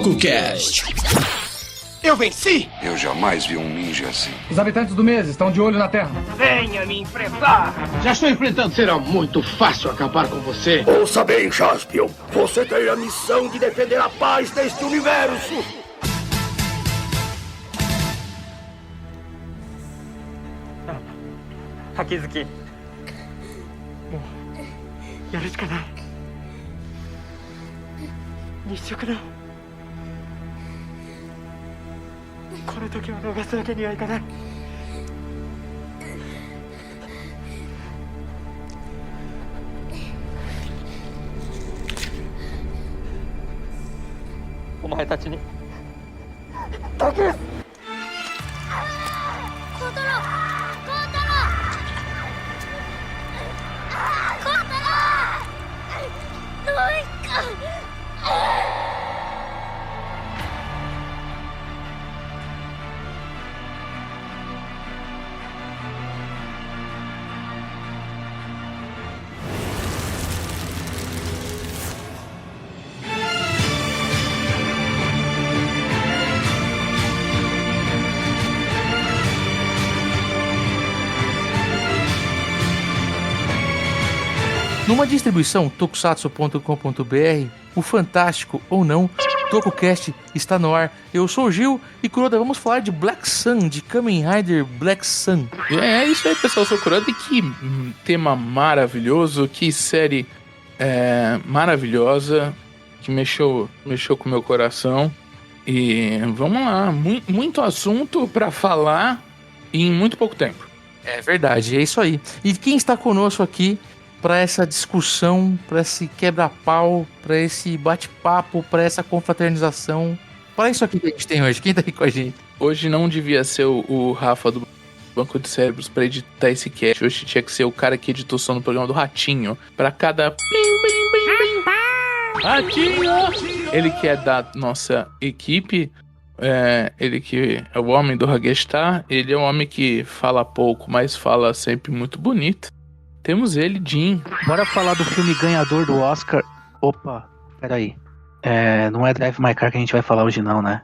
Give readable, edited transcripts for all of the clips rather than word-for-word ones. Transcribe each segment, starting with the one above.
TokuCast. Eu venci! Eu jamais vi um ninja assim. Os habitantes do mês estão de olho na Terra. Venha me enfrentar! Já estou enfrentando. Será muito fácil acabar com você. Ouça bem, Jaspion. Você tem a missão de defender a paz deste universo. Hakizuki. やるしかない。日食だ。この時を逃すわけにはいかない。お前たちに託す。Numa distribuição tokusatsu.com.br, o fantástico ou não, TokuCast está no ar. Eu sou o Gil e Kuroda, vamos falar de Black Sun, de Kamen Rider Black Sun. É isso aí, pessoal, eu sou o Kuroda e que tema maravilhoso, que série maravilhosa, que mexeu com o meu coração. E vamos lá, muito assunto pra falar em muito pouco tempo. É verdade, é isso aí. E quem está conosco aqui para essa discussão, para esse quebra-pau, para esse bate-papo, para essa confraternização, para isso aqui que a gente tem hoje? Quem tá aqui com a gente? Hoje não devia ser o Rafa do Banco de Cérebros para editar esse cast. Hoje tinha que ser o cara que editou som no programa do Ratinho. Para cada Ratinho! Ele que é da nossa equipe, ele que é o homem do Hagestar, ele é um homem que fala pouco, mas fala sempre muito bonito. Temos ele, Jim. Bora falar do filme ganhador do Oscar. Opa, peraí. Não é Drive My Car que a gente vai falar hoje não, né?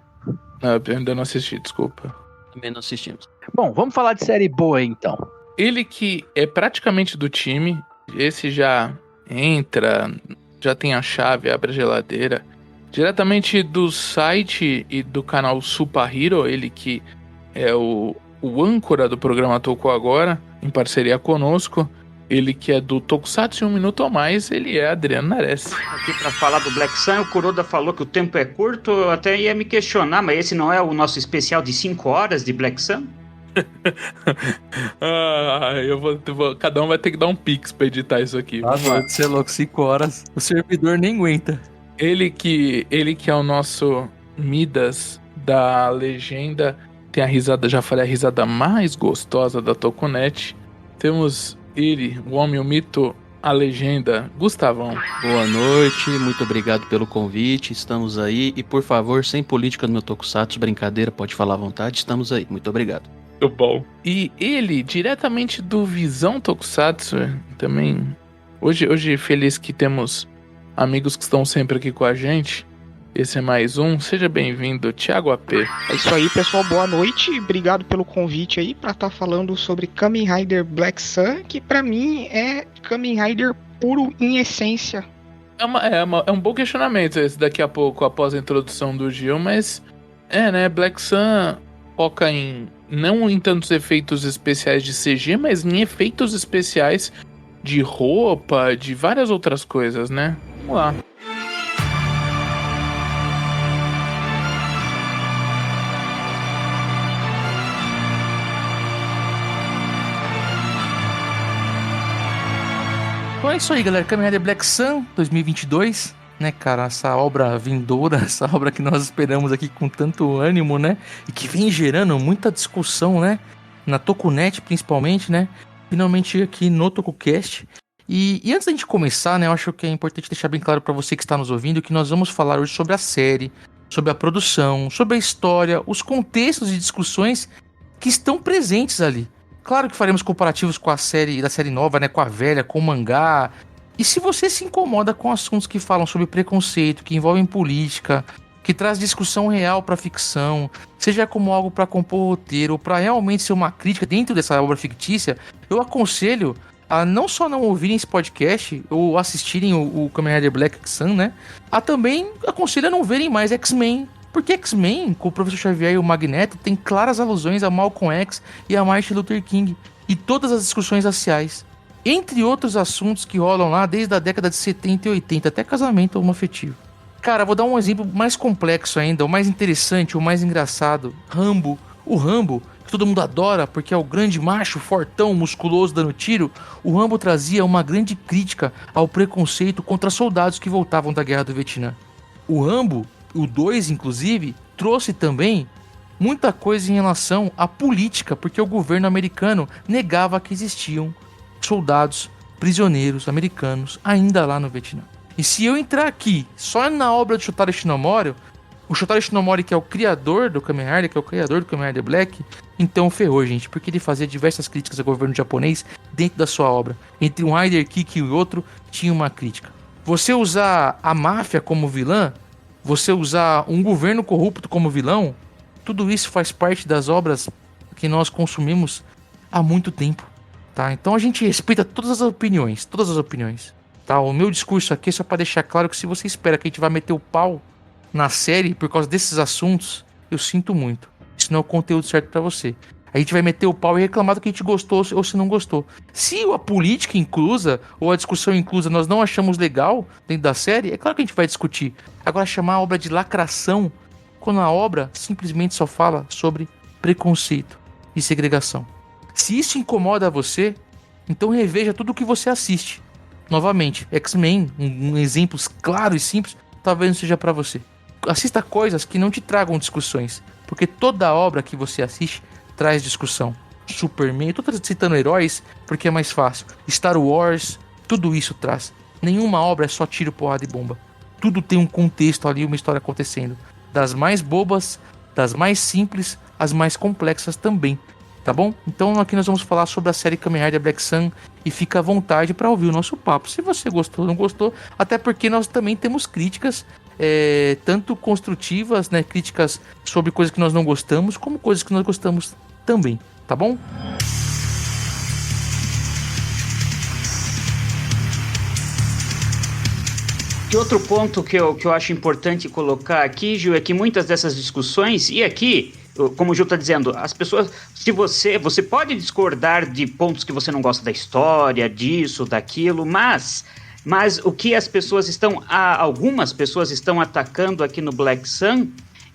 Não, eu ainda não assisti, desculpa. Também não assistimos. Bom, vamos falar de série boa aí, então. Ele que é praticamente do time, esse já entra, já tem a chave, abre a geladeira. Diretamente do site e do canal Super Hero, ele que é o âncora do programa Toku Agora, em parceria conosco. Ele que é do Tokusatsu em 1 minuto ou mais, ele é Adriano Nares. Aqui pra falar do Black Sun, o Kuroda falou que o tempo é curto, eu até ia me questionar, mas esse não é o nosso especial de 5 horas de Black Sun? Cada um vai ter que dar um pix pra editar isso aqui. Pode ser louco, 5 horas, o servidor nem aguenta. Ele que é o nosso Midas da legenda, tem a risada, já falei, a risada mais gostosa da Tokunet. Temos ele, o homem, o mito, a legenda, Gustavão. Boa noite, muito obrigado pelo convite, estamos aí. E por favor, sem política no meu Tokusatsu, brincadeira, pode falar à vontade, estamos aí, muito obrigado. Muito bom. E ele, diretamente do Visão Tokusatsu, também, hoje feliz que temos amigos que estão sempre aqui com a gente. Esse é mais um, seja bem-vindo, Thiago AP. É isso aí, pessoal, boa noite, obrigado pelo convite aí pra estar falando sobre Kamen Rider Black Sun, que pra mim é Kamen Rider puro em essência. É um bom questionamento esse daqui a pouco, após a introdução do Gil, mas né, Black Sun foca não em tantos efeitos especiais de CG, mas em efeitos especiais de roupa, de várias outras coisas, né? Vamos lá. Então é isso aí, galera. Kamen Rider Black Sun 2022, né, cara? Essa obra vindoura, essa obra que nós esperamos aqui com tanto ânimo, né? E que vem gerando muita discussão, né? Na Tokunet, principalmente, né? Finalmente aqui no TokuCast. E antes da gente começar, né? Eu acho que é importante deixar bem claro para você que está nos ouvindo que nós vamos falar hoje sobre a série, sobre a produção, sobre a história, os contextos e discussões que estão presentes ali. Claro que faremos comparativos com a série nova, né, com a velha, com o mangá. E se você se incomoda com assuntos que falam sobre preconceito, que envolvem política, que traz discussão real pra ficção, seja como algo pra compor roteiro, ou pra realmente ser uma crítica dentro dessa obra fictícia, eu aconselho a não só não ouvirem esse podcast, ou assistirem o Kamen Rider Black Sun, né? A também aconselho a não verem mais X-Men, porque X-Men, com o Professor Xavier e o Magneto, tem claras alusões a Malcolm X e a Martin Luther King, e todas as discussões raciais, entre outros assuntos que rolam lá desde a década de 70 e 80, até casamento homoafetivo. Cara, vou dar um exemplo mais complexo ainda, o mais interessante, o mais engraçado. Rambo. O Rambo, que todo mundo adora porque é o grande macho, fortão, musculoso, dando tiro. O Rambo trazia uma grande crítica ao preconceito contra soldados que voltavam da Guerra do Vietnã. O Rambo, o 2 inclusive, trouxe também muita coisa em relação à política, porque o governo americano negava que existiam soldados, prisioneiros americanos ainda lá no Vietnã. E se eu entrar aqui só na obra de Shotaro Shinomori, o Shotaro Shinomori, que é o criador do Kamen Rider, que é o criador do Kamen Rider Black, então ferrou, gente, porque ele fazia diversas críticas ao governo japonês dentro da sua obra. Entre um Rider Kick e o outro, tinha uma crítica. Você usar a máfia como vilã, você usar um governo corrupto como vilão, tudo isso faz parte das obras que nós consumimos há muito tempo, tá? Então a gente respeita todas as opiniões, tá? O meu discurso aqui é só pra deixar claro que se você espera que a gente vai meter o pau na série por causa desses assuntos, eu sinto muito. Isso não é o conteúdo certo pra você. A gente vai meter o pau e reclamar do que a gente gostou ou se não gostou. Se a política inclusa ou a discussão inclusa nós não achamos legal dentro da série, é claro que a gente vai discutir. Agora, chamar a obra de lacração, quando a obra simplesmente só fala sobre preconceito e segregação. Se isso incomoda você, então reveja tudo o que você assiste. Novamente, X-Men, um exemplo claro e simples, talvez não seja pra você. Assista coisas que não te tragam discussões, porque toda obra que você assiste traz discussão. Superman, eu tô citando heróis porque é mais fácil. Star Wars, tudo isso traz. Nenhuma obra é só tiro, porrada e bomba. Tudo tem um contexto ali, uma história acontecendo. Das mais bobas, das mais simples, as mais complexas também. Tá bom? Então aqui nós vamos falar sobre a série Kamen Rider Black Sun e fica à vontade para ouvir o nosso papo. Se você gostou ou não gostou, até porque nós também temos críticas, tanto construtivas, né, críticas sobre coisas que nós não gostamos, como coisas que nós gostamos também, tá bom? Que outro ponto que eu acho importante colocar aqui, Gil, é que muitas dessas discussões, e aqui, como o Gil está dizendo, as pessoas, se você pode discordar de pontos que você não gosta da história, disso, daquilo, mas o que as pessoas algumas pessoas estão atacando aqui no Black Sun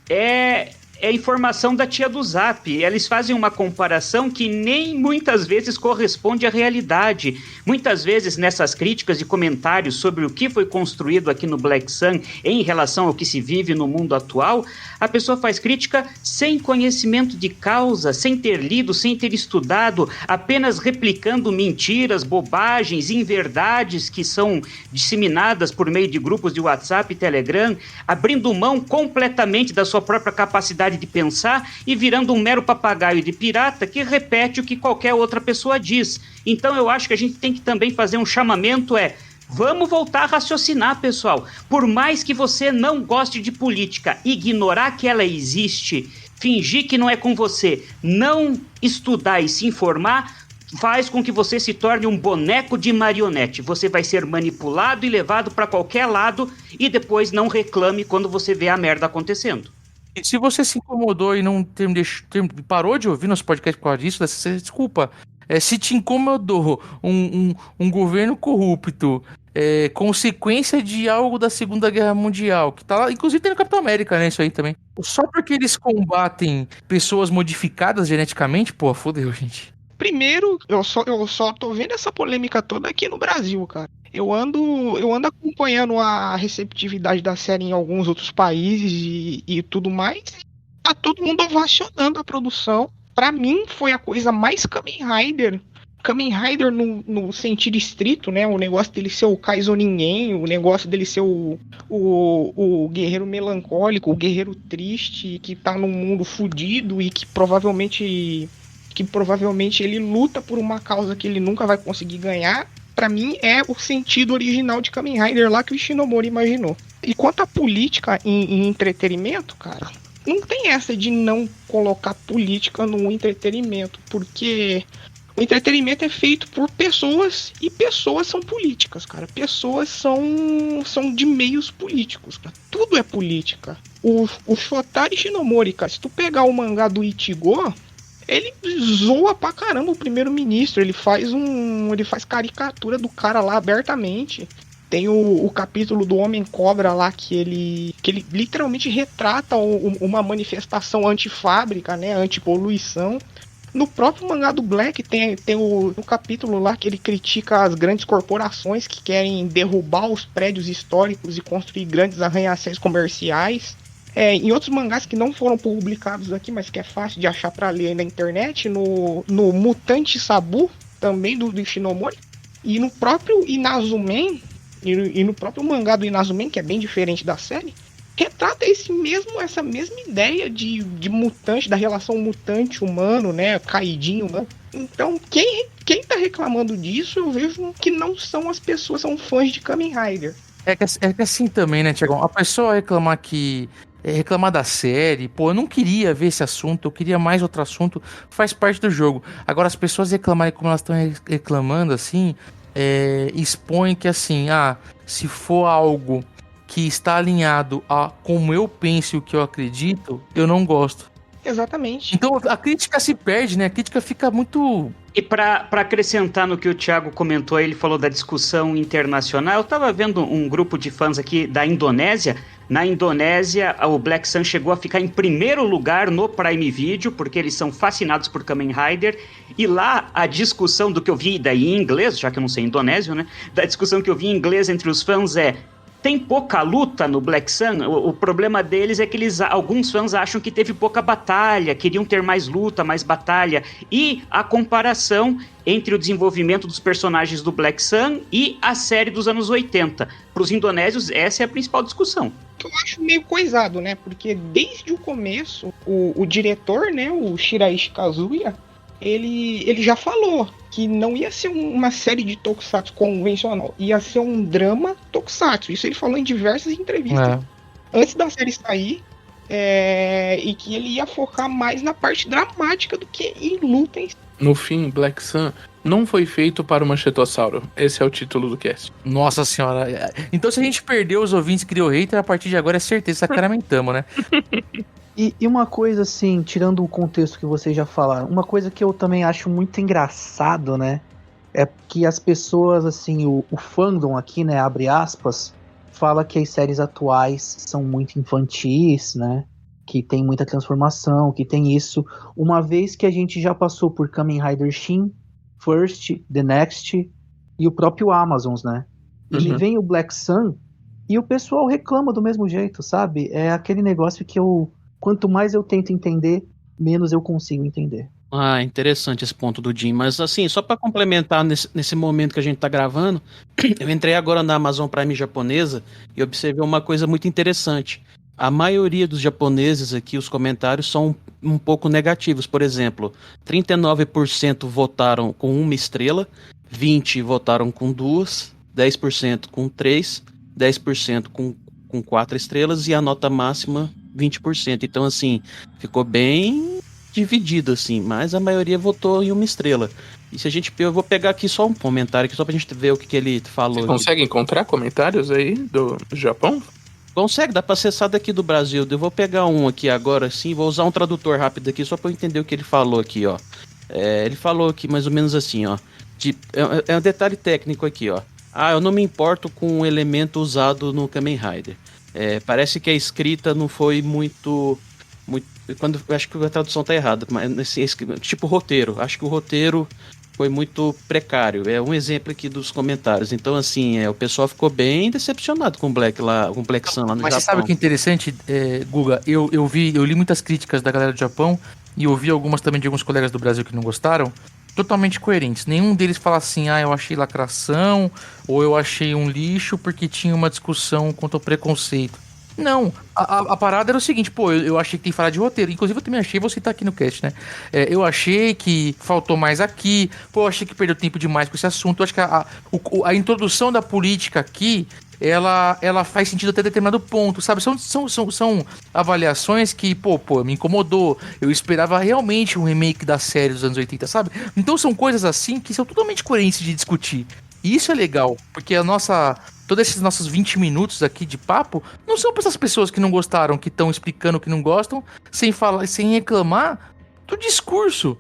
é informação da tia do Zap. Eles fazem uma comparação que nem muitas vezes corresponde à realidade. Muitas vezes nessas críticas e comentários sobre o que foi construído aqui no Black Sun em relação ao que se vive no mundo atual, a pessoa faz crítica sem conhecimento de causa, sem ter lido, sem ter estudado, apenas replicando mentiras, bobagens, inverdades que são disseminadas por meio de grupos de WhatsApp e Telegram, abrindo mão completamente da sua própria capacidade de pensar e virando um mero papagaio de pirata que repete o que qualquer outra pessoa diz. Então eu acho que a gente tem que também fazer um chamamento, vamos voltar a raciocinar, pessoal. Por mais que você não goste de política, ignorar que ela existe, fingir que não é com você, não estudar e se informar, faz com que você se torne um boneco de marionete. Você vai ser manipulado e levado para qualquer lado e depois não reclame quando você vê a merda acontecendo. E se você se incomodou e não parou de ouvir nosso podcast por causa disso, desculpa. Se te incomodou um governo corrupto, consequência de algo da Segunda Guerra Mundial, que tá lá, inclusive tem no Capitão América, né, isso aí também. Só porque eles combatem pessoas modificadas geneticamente, pô, fodeu, gente. Primeiro, eu só tô vendo essa polêmica toda aqui no Brasil, cara. Eu ando acompanhando a receptividade da série em alguns outros países e tudo mais. Tá todo mundo ovacionando a produção. Pra mim, foi a coisa mais Kamen Rider. Kamen Rider no sentido estrito, né? O negócio dele ser o Kaizo Ninguém, o negócio dele ser o guerreiro melancólico, o guerreiro triste, que tá num mundo fudido e que provavelmente ele luta por uma causa que ele nunca vai conseguir ganhar. Pra mim, é o sentido original de Kamen Rider lá que o Ishinomori imaginou. E quanto à política em entretenimento, cara, não tem essa de não colocar política no entretenimento, porque o entretenimento é feito por pessoas e pessoas são políticas, cara. Pessoas são de meios políticos, cara. Tudo é política. O Shotari Shinomori, cara, se tu pegar o mangá do Ichigo, ele zoa pra caramba o primeiro-ministro. Ele faz caricatura do cara lá abertamente. Tem o capítulo do Homem-Cobra lá que ele literalmente retrata uma manifestação antifábrica, né, antipoluição. No próprio mangá do Black tem o capítulo lá que ele critica as grandes corporações que querem derrubar os prédios históricos e construir grandes arranha-céus comerciais. Em outros mangás que não foram publicados aqui, mas que é fácil de achar para ler aí na internet, no Mutante Sabu, também do Shinomori, e no próprio Inazumen, e no próprio mangá do Inazumen, que é bem diferente da série, retrata essa mesma ideia de mutante, da relação mutante-humano, né, caidinho humano. Então, quem tá reclamando disso, eu vejo que não são as pessoas, são fãs de Kamen Rider. É que assim também, né, Tiagão? A pessoa reclamar da série, pô, eu não queria ver esse assunto, eu queria mais outro assunto, faz parte do jogo. Agora, as pessoas reclamarem como elas estão reclamando, assim, expõe que, assim, se for algo que está alinhado a como eu penso e o que eu acredito, eu não gosto. Exatamente. Então a crítica se perde, né? A crítica fica muito... E para acrescentar no que o Thiago comentou, ele falou da discussão internacional. Eu estava vendo um grupo de fãs aqui da Indonésia. Na Indonésia, o Black Sun chegou a ficar em primeiro lugar no Prime Video, porque eles são fascinados por Kamen Rider. E lá, a discussão do que eu vi daí em inglês, já que eu não sei indonésio, né? Da discussão que eu vi em inglês entre os fãs tem pouca luta no Black Sun? O problema deles é que alguns fãs acham que teve pouca batalha, queriam ter mais luta, mais batalha. E a comparação entre o desenvolvimento dos personagens do Black Sun e a série dos anos 80. Para os indonésios, essa é a principal discussão. Eu acho meio coisado, né? Porque desde o começo, o diretor, né, o Shiraishi Kazuya, ele já falou que não ia ser uma série de tokusatsu convencional, ia ser um drama tokusatsu. Isso ele falou em diversas entrevistas. Antes da série sair, e que ele ia focar mais na parte dramática do que em luta em si. No fim, Black Sun não foi feito para o Manchetossauro. Esse é o título do cast. Nossa senhora. Então se a gente perdeu os ouvintes que criou hater, a partir de agora é certeza, sacramentamos, né? E uma coisa assim, tirando o contexto que vocês já falaram, uma coisa que eu também acho muito engraçado, né? É que as pessoas, assim, o fandom aqui, né, abre aspas, fala que as séries atuais são muito infantis, né? Que tem muita transformação, que tem isso. Uma vez que a gente já passou por Kamen Rider Shin, First, The Next e o próprio Amazons, né? E vem o Black Sun e o pessoal reclama do mesmo jeito, sabe? É aquele negócio que quanto mais eu tento entender, menos eu consigo entender. Interessante esse ponto do Jim, mas assim, só para complementar nesse momento que a gente tá gravando, eu entrei agora na Amazon Prime japonesa e observei uma coisa muito interessante. A maioria dos japoneses aqui, os comentários são um pouco negativos. Por exemplo, 39% votaram com 1 estrela, 20% votaram com 2, 10% com 3, 10% com 4 estrelas e a nota máxima 20%. Então, assim, ficou bem dividido, assim, mas a maioria votou em 1 estrela. E se a gente... Eu vou pegar aqui só um comentário aqui, só pra gente ver o que ele falou. Você consegue encontrar comentários aí do Japão? Consegue, dá pra acessar daqui do Brasil. Eu vou pegar um aqui agora, sim, vou usar um tradutor rápido aqui, só pra eu entender o que ele falou aqui, ó. Ele falou aqui mais ou menos assim, ó. É um detalhe técnico aqui, ó. Eu não me importo com o elemento usado no Kamen Rider. Parece que a escrita não foi muito eu acho que a tradução tá errada, mas tipo roteiro. Acho que o roteiro foi muito precário. É um exemplo aqui dos comentários. Então, assim, o pessoal ficou bem decepcionado com o Black Sun lá no Japão. Mas você sabe o que é interessante, Guga? Eu li muitas críticas da galera do Japão e ouvi algumas também de alguns colegas do Brasil que não gostaram, totalmente coerentes. Nenhum deles fala assim, eu achei lacração ou eu achei um lixo porque tinha uma discussão contra o preconceito. Não, a parada era o seguinte, pô, eu achei que tem que falar de roteiro. Inclusive eu também achei, você tá aqui no cast, né? Eu achei que faltou mais aqui, pô, eu achei que perdeu tempo demais com esse assunto. Eu acho que a introdução da política aqui, ela faz sentido até determinado ponto, sabe? São avaliações que, pô, me incomodou. Eu esperava realmente um remake da série dos anos 80, sabe? Então são coisas assim que são totalmente coerentes de discutir. E isso é legal, porque todos esses nossos 20 minutos aqui de papo não são para essas pessoas que não gostaram, que estão explicando que não gostam, sem falar, sem reclamar do discurso.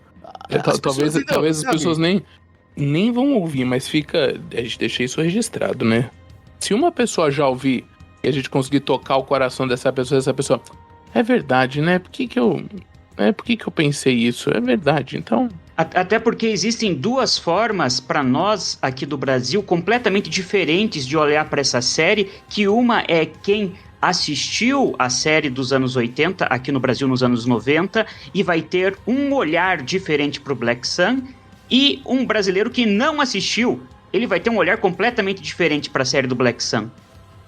Talvez as pessoas nem vão ouvir, mas a gente deixa isso registrado, né? Se uma pessoa já ouvir e a gente conseguir tocar o coração dessa pessoa, é verdade, né? Por que eu pensei isso? É verdade, então... Até porque existem duas formas para nós aqui do Brasil completamente diferentes de olhar para essa série, que uma é quem assistiu a série dos anos 80 aqui no Brasil nos anos 90 e vai ter um olhar diferente para o Black Sun, e um brasileiro que não assistiu, ele vai ter um olhar completamente diferente para a série do Black Sun.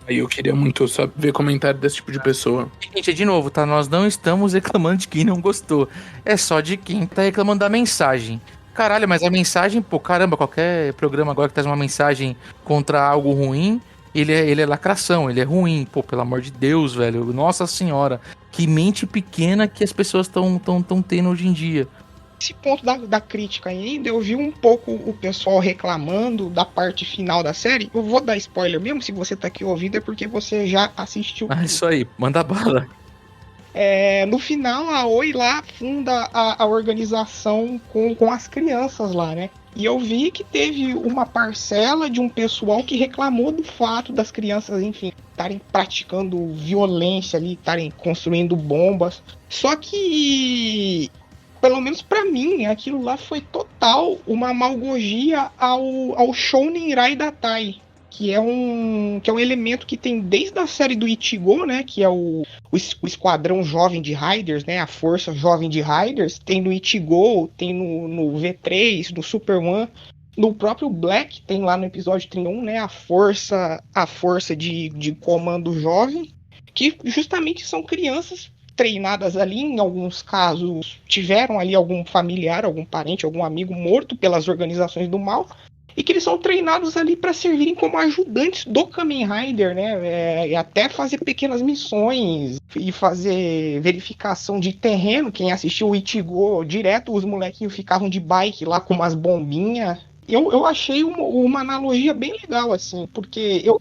Aí eu queria muito ver comentário desse tipo de pessoa. Gente, de novo, tá? Nós não estamos reclamando de quem não gostou. É só de quem tá reclamando da mensagem. Caralho, mas a mensagem, pô, caramba, qualquer programa agora que traz uma mensagem contra algo ruim, ele é lacração, ele é ruim. Pô, pelo amor de Deus, velho. Nossa senhora, que mente pequena que as pessoas estão tendo hoje em dia. Esse ponto da crítica ainda, eu vi um pouco o pessoal reclamando da parte final da série. Eu vou dar spoiler mesmo, se você tá aqui ouvindo, é porque você já assistiu. Isso aí, manda bala. No final, a Oi lá funda a organização com as crianças lá, né? E eu vi que teve uma parcela de um pessoal que reclamou do fato das crianças, enfim, estarem praticando violência ali, estarem construindo bombas. Só que... pelo menos pra mim, aquilo lá foi total uma amalgogia ao Shounen Raidatai, que é um elemento que tem desde a série do Ichigo, né, que é o esquadrão jovem de Riders, né, a força jovem de Riders, tem no Ichigo, tem no V3, no Super One, no próprio Black, tem lá no episódio 31, né, a força de comando jovem, que justamente são crianças treinadas ali, em alguns casos tiveram ali algum familiar, algum parente, algum amigo morto pelas organizações do mal, e que eles são treinados ali para servirem como ajudantes do Kamen Rider, né? E até fazer pequenas missões e fazer verificação de terreno. Quem assistiu o Ichigo, direto os molequinhos ficavam de bike lá com umas bombinhas. Eu achei uma analogia bem legal, assim, porque eu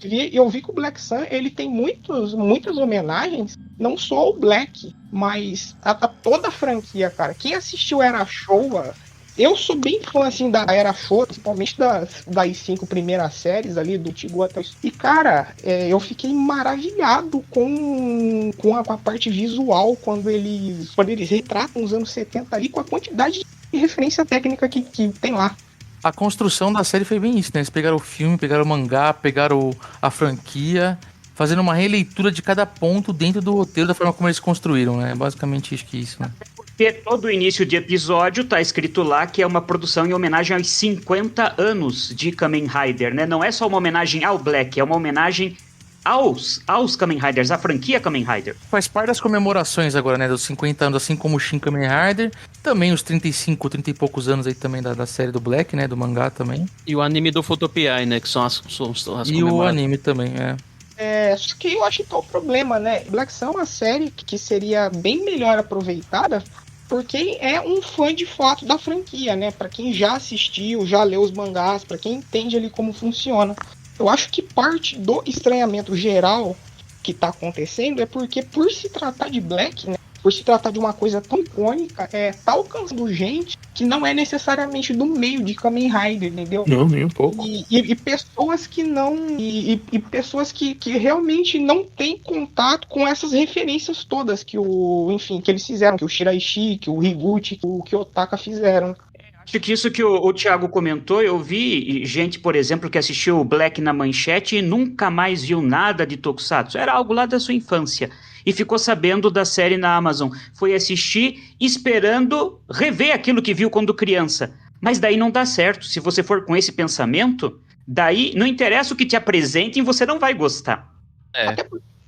vi que o Black Sun, ele tem muitas homenagens, não só ao Black, mas a toda a franquia, cara. Quem assistiu Era Showa, eu sou bem fã, assim, da Era Showa, principalmente das 5 primeiras séries ali, do Ichigo até... E, cara, eu fiquei maravilhado com a parte visual, quando eles retratam os anos 70 ali, com a quantidade de referência técnica que tem lá. A construção da série foi bem isso, né? Eles pegaram o filme, pegaram o mangá, pegaram a franquia, fazendo uma releitura de cada ponto dentro do roteiro da forma como eles construíram, né? Basicamente isso, né? Porque todo o início de episódio tá escrito lá que é uma produção em homenagem aos 50 anos de Kamen Rider, né? Não é só uma homenagem ao Black, é uma homenagem aos Kamen Riders, a franquia Kamen Rider. Faz parte das comemorações agora, né, dos 50 anos, assim como o Shin Kamen Rider, também os 30 e poucos anos aí também da série do Black, né, do mangá também. E o anime do Photopiai, né, que são as e o anime também, Só que eu acho que é o problema, né, Black Sun é uma série que seria bem melhor aproveitada por quem é um fã de fato da franquia, né, pra quem já assistiu, já leu os mangás, pra quem entende ali como funciona. Eu acho que parte do estranhamento geral que tá acontecendo é porque, por se tratar de Black, né, por se tratar de uma coisa tão icônica, tá alcançando gente que não é necessariamente do meio de Kamen Rider, entendeu? Não, nem um pouco. E pessoas que não... E pessoas que realmente não têm contato com essas referências todas que que eles fizeram, que o Shiraishi, que o Higuchi, que o Otaka fizeram. Acho que isso que o Thiago comentou, eu vi gente, por exemplo, que assistiu o Black na manchete e nunca mais viu nada de Tokusatsu. Era algo lá da sua infância. E ficou sabendo da série na Amazon. Foi assistir esperando rever aquilo que viu quando criança. Mas daí não dá certo. Se você for com esse pensamento, daí não interessa o que te apresentem, você não vai gostar.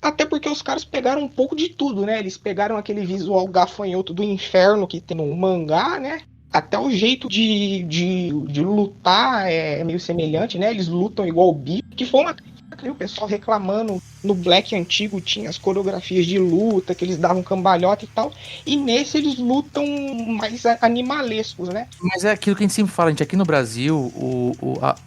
Até porque os caras pegaram um pouco de tudo, né? Eles pegaram aquele visual gafanhoto do inferno que tem no mangá, né? Até o jeito de lutar é meio semelhante, né? Eles lutam igual o bicho, que foi uma crítica, o pessoal reclamando. No Black antigo tinha as coreografias de luta, que eles davam cambalhota e tal. E nesse eles lutam mais animalescos, né? Mas é aquilo que a gente sempre fala, gente. Aqui no Brasil,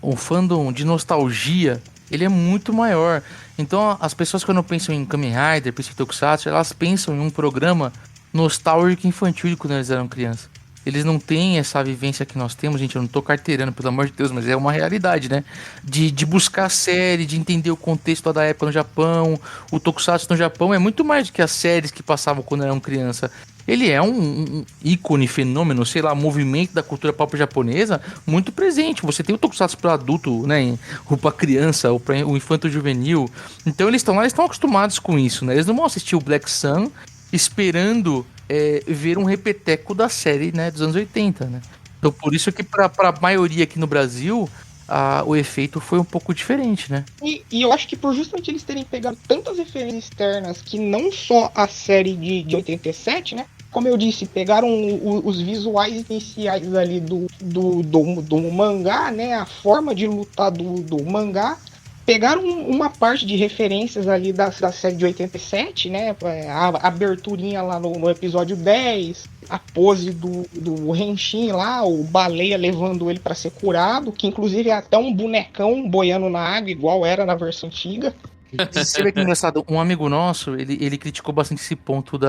o fandom de nostalgia, ele é muito maior. Então as pessoas quando pensam em Kamen Rider, pensam em Tokusatsu, elas pensam em um programa nostálgico infantil quando eles eram crianças. Eles não têm essa vivência que nós temos, gente. Eu não tô carteirando, pelo amor de Deus, mas é uma realidade, né? De buscar a série, de entender o contexto da época no Japão. O Tokusatsu no Japão é muito mais do que as séries que passavam quando eram criança. Ele é um ícone, fenômeno, sei lá, movimento da cultura pop japonesa muito presente. Você tem o Tokusatsu para adulto, né? Ou para criança, ou para o infanto juvenil. Então eles estão lá, eles estão acostumados com isso, né? Eles não vão assistir o Black Sun esperando ver um repeteco da série, né, dos anos 80, né? Então por isso que para a maioria aqui no Brasil o efeito foi um pouco diferente, né? E eu acho que por justamente eles terem pegado tantas referências externas que não só a série de 87, né? Como eu disse, pegaram os visuais iniciais ali do mangá, né? A forma de lutar do mangá. Pegaram uma parte de referências ali da série de 87, né? A aberturinha lá no episódio 10, a pose do Henshin lá, o baleia levando ele para ser curado, que inclusive é até um bonecão boiando na água, igual era na versão antiga. Você vê que engraçado, um amigo nosso, ele criticou bastante esse ponto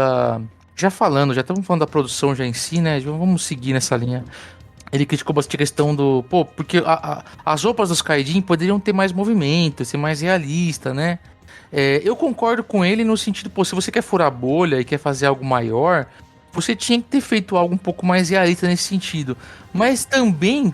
já estamos falando da produção já em si, né? Vamos seguir nessa linha. Ele criticou bastante a questão porque as roupas dos Kaijin poderiam ter mais movimento, ser mais realista, né? Eu concordo com ele no sentido, se você quer furar a bolha e quer fazer algo maior, você tinha que ter feito algo um pouco mais realista nesse sentido. Mas também,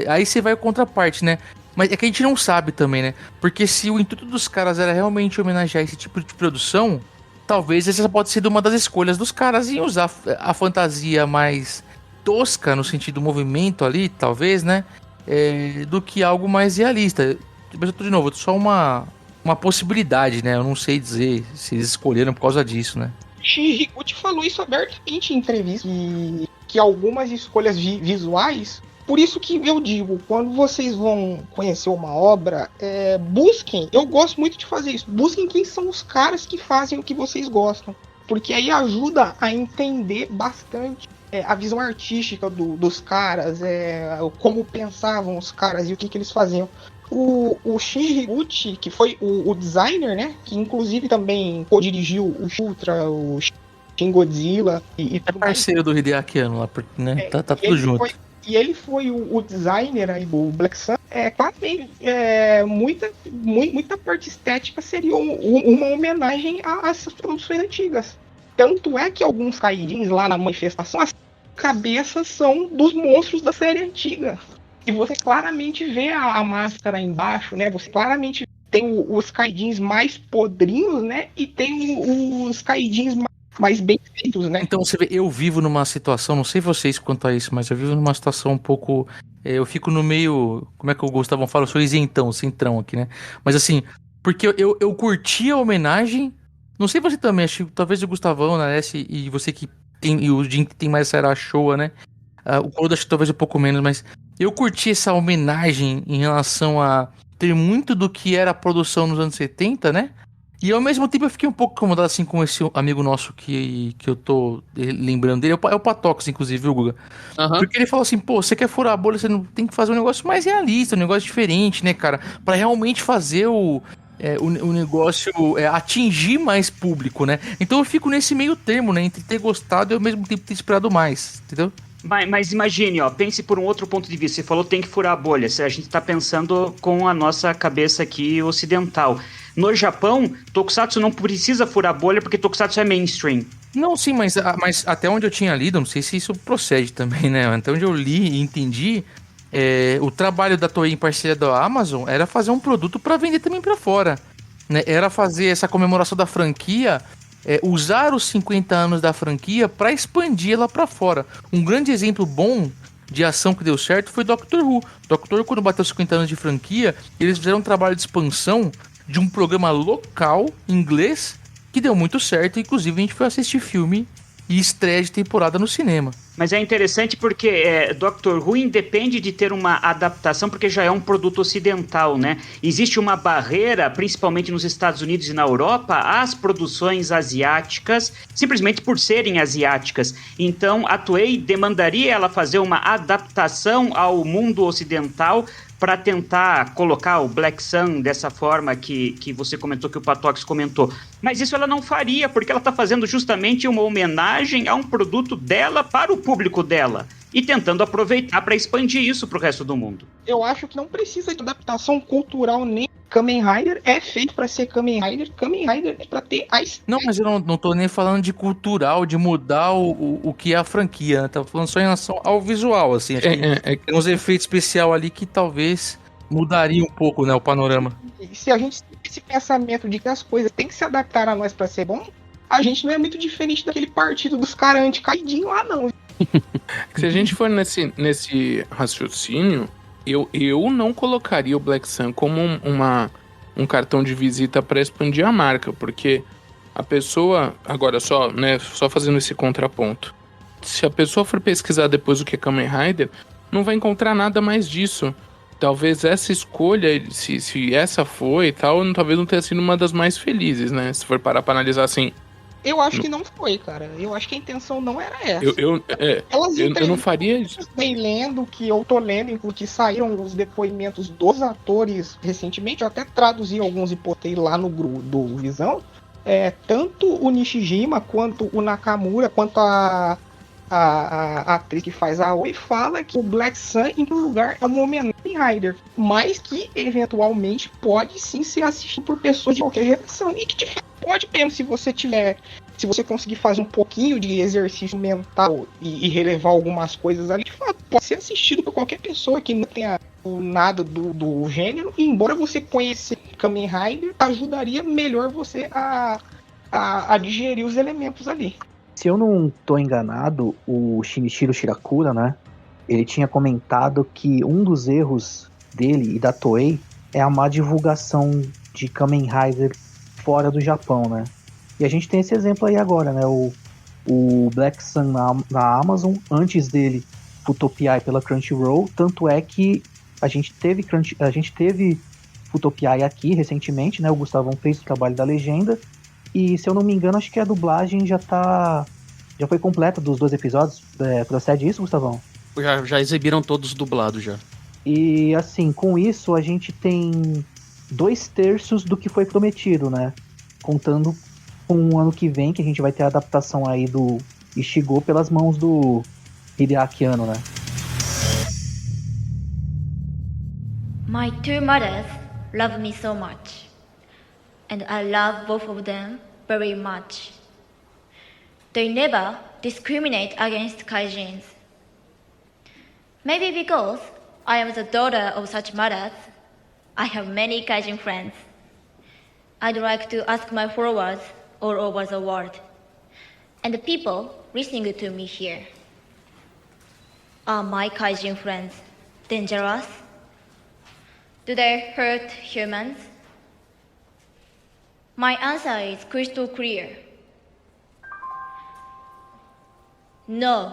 aí você vai contra a parte, né? Mas é que a gente não sabe também, né? Porque se o intuito dos caras era realmente homenagear esse tipo de produção, talvez essa pode ser uma das escolhas dos caras em usar a fantasia mais tosca no sentido do movimento ali, talvez, né? Do que algo mais realista. Mas eu tô de novo, só uma possibilidade, né? Eu não sei dizer se eles escolheram por causa disso, né? Shinji Higuchi falou isso abertamente em entrevista, que algumas escolhas visuais. Por isso que eu digo, quando vocês vão conhecer uma obra, busquem, eu gosto muito de fazer isso, busquem quem são os caras que fazem o que vocês gostam. Porque aí ajuda a entender bastante a visão artística dos caras, como pensavam os caras e o que eles faziam. O Shinji Higuchi, que foi o designer, né? Que inclusive também co-dirigiu o Ultra, o Shin Godzilla e tudo parceiro mais do Hideaki Anno lá, né? Tá tudo junto. E ele foi o designer aí do Black Sun. Claramente, muita parte estética seria uma homenagem a essas produções antigas. Tanto é que alguns Kaijins lá na manifestação, as cabeças são dos monstros da série antiga. E você claramente vê a máscara embaixo, né? Você claramente tem os Kaijins mais podrinhos, né? E tem os Kaijins mais bem feitos, né? Então você vê, eu vivo numa situação, não sei vocês quanto a isso, mas eu vivo numa situação um pouco... eu fico no meio... Como é que o Gustavão fala? Eu sou isentão, centrão aqui, né? Mas assim, porque eu curti a homenagem. Não sei você também, acho que talvez o Gustavão, né, e você que tem, e o Jim que tem mais essa era Showa, né? O Clodo acho que talvez um pouco menos, mas eu curti essa homenagem em relação a ter muito do que era a produção nos anos 70, né? E ao mesmo tempo eu fiquei um pouco incomodado assim com esse amigo nosso que eu tô lembrando dele, é o Patox, inclusive, viu, Guga? Uhum. Porque ele falou assim, você quer furar a bolha, você não tem que fazer um negócio mais realista, um negócio diferente, né, cara? Pra realmente fazer o negócio atingir mais público, né? Então eu fico nesse meio termo, né? Entre ter gostado e ao mesmo tempo ter esperado mais, entendeu? Mas imagine, pense por um outro ponto de vista. Você falou tem que furar a bolha. A gente tá pensando com a nossa cabeça aqui ocidental. No Japão, Tokusatsu não precisa furar a bolha porque Tokusatsu é mainstream. Não, sim, mas até onde eu tinha lido, não sei se isso procede também, né? Até onde eu li e entendi, o trabalho da Toei em parceria da Amazon era fazer um produto para vender também para fora, né? Era fazer essa comemoração da franquia, usar os 50 anos da franquia para expandir ela para fora. Um grande exemplo bom de ação que deu certo foi Doctor Who. Doctor Who, quando bateu 50 anos de franquia, eles fizeram um trabalho de expansão de um programa local, inglês, que deu muito certo. Inclusive, a gente foi assistir filme e estreia de temporada no cinema. Mas é interessante porque Doctor Who independe de ter uma adaptação, porque já é um produto ocidental, né? Existe uma barreira, principalmente nos Estados Unidos e na Europa, às produções asiáticas, simplesmente por serem asiáticas. Então, a Toei demandaria ela fazer uma adaptação ao mundo ocidental para tentar colocar o Black Sun dessa forma que você comentou, que o Patox comentou. Mas isso ela não faria, porque ela está fazendo justamente uma homenagem a um produto dela para o público dela. E tentando aproveitar para expandir isso para o resto do mundo. Eu acho que não precisa de adaptação cultural nem. Kamen Rider é feito pra ser Kamen Rider. Kamen Rider é pra ter a... Não, mas eu não tô nem falando de cultural, de mudar o que é a franquia, né? Tá falando só em relação ao visual, assim. Acho que tem uns efeitos especiais ali que talvez mudaria um pouco, né, o panorama. Se a gente tem esse pensamento de que as coisas têm que se adaptar a nós pra ser bom, a gente não é muito diferente daquele partido dos caras anti-caidinho lá, não. Se a gente for nesse raciocínio, eu não colocaria o Black Sun como um cartão de visita para expandir a marca, porque a pessoa, agora só fazendo esse contraponto, se a pessoa for pesquisar depois o que é Kamen Rider, não vai encontrar nada mais disso. Talvez essa escolha, se essa foi e tal, talvez não tenha sido uma das mais felizes, né? Se for parar pra analisar assim. Eu acho que não foi, cara. Eu acho que a intenção não era essa. Eu não faria isso. Bem lendo, que eu tô lendo, inclusive saíram os depoimentos dos atores recentemente, eu até traduzi alguns e botei lá no grupo do Visão. Tanto o Nishijima, quanto o Nakamura, quanto a atriz que faz a Oi, fala que o Black Sun, em um lugar, é uma homenagem a Rider, mas que eventualmente pode sim ser assistido por pessoas de qualquer geração. E que pode mesmo, se você conseguir fazer um pouquinho de exercício mental e relevar algumas coisas ali, de fato, pode ser assistido por qualquer pessoa que não tenha nada do gênero. E embora você conhecer Kamen Rider, ajudaria melhor você a digerir os elementos ali. Se eu não tô enganado, o Shinichiro Shirakura, né? Ele tinha comentado que um dos erros dele e da Toei é a má divulgação de Kamen Rider fora do Japão, né? E a gente tem esse exemplo aí agora, né? O Black Sun na Amazon, antes dele, Futopiai pela Crunchyroll, tanto é que a gente teve Futopiai aqui recentemente, né? O Gustavão fez o trabalho da legenda, e se eu não me engano, acho que a dublagem já foi completa dos 2 episódios. Procede isso, Gustavão? Já exibiram todos dublados já. E assim, com isso a gente tem 2/3 do que foi prometido, né? Contando com o ano que vem, que a gente vai ter a adaptação aí do Ichigo pelas mãos do Hideaki Anno, né? My 2 mothers love me so much, and I love both of them very much. They never discriminate against Kaijins. Maybe because I am the daughter of such mothers, I have many Kaijin friends. I'd like to ask my followers all over the world, and the people listening to me here, are my Kaijin friends dangerous? Do they hurt humans? My answer is crystal clear. No.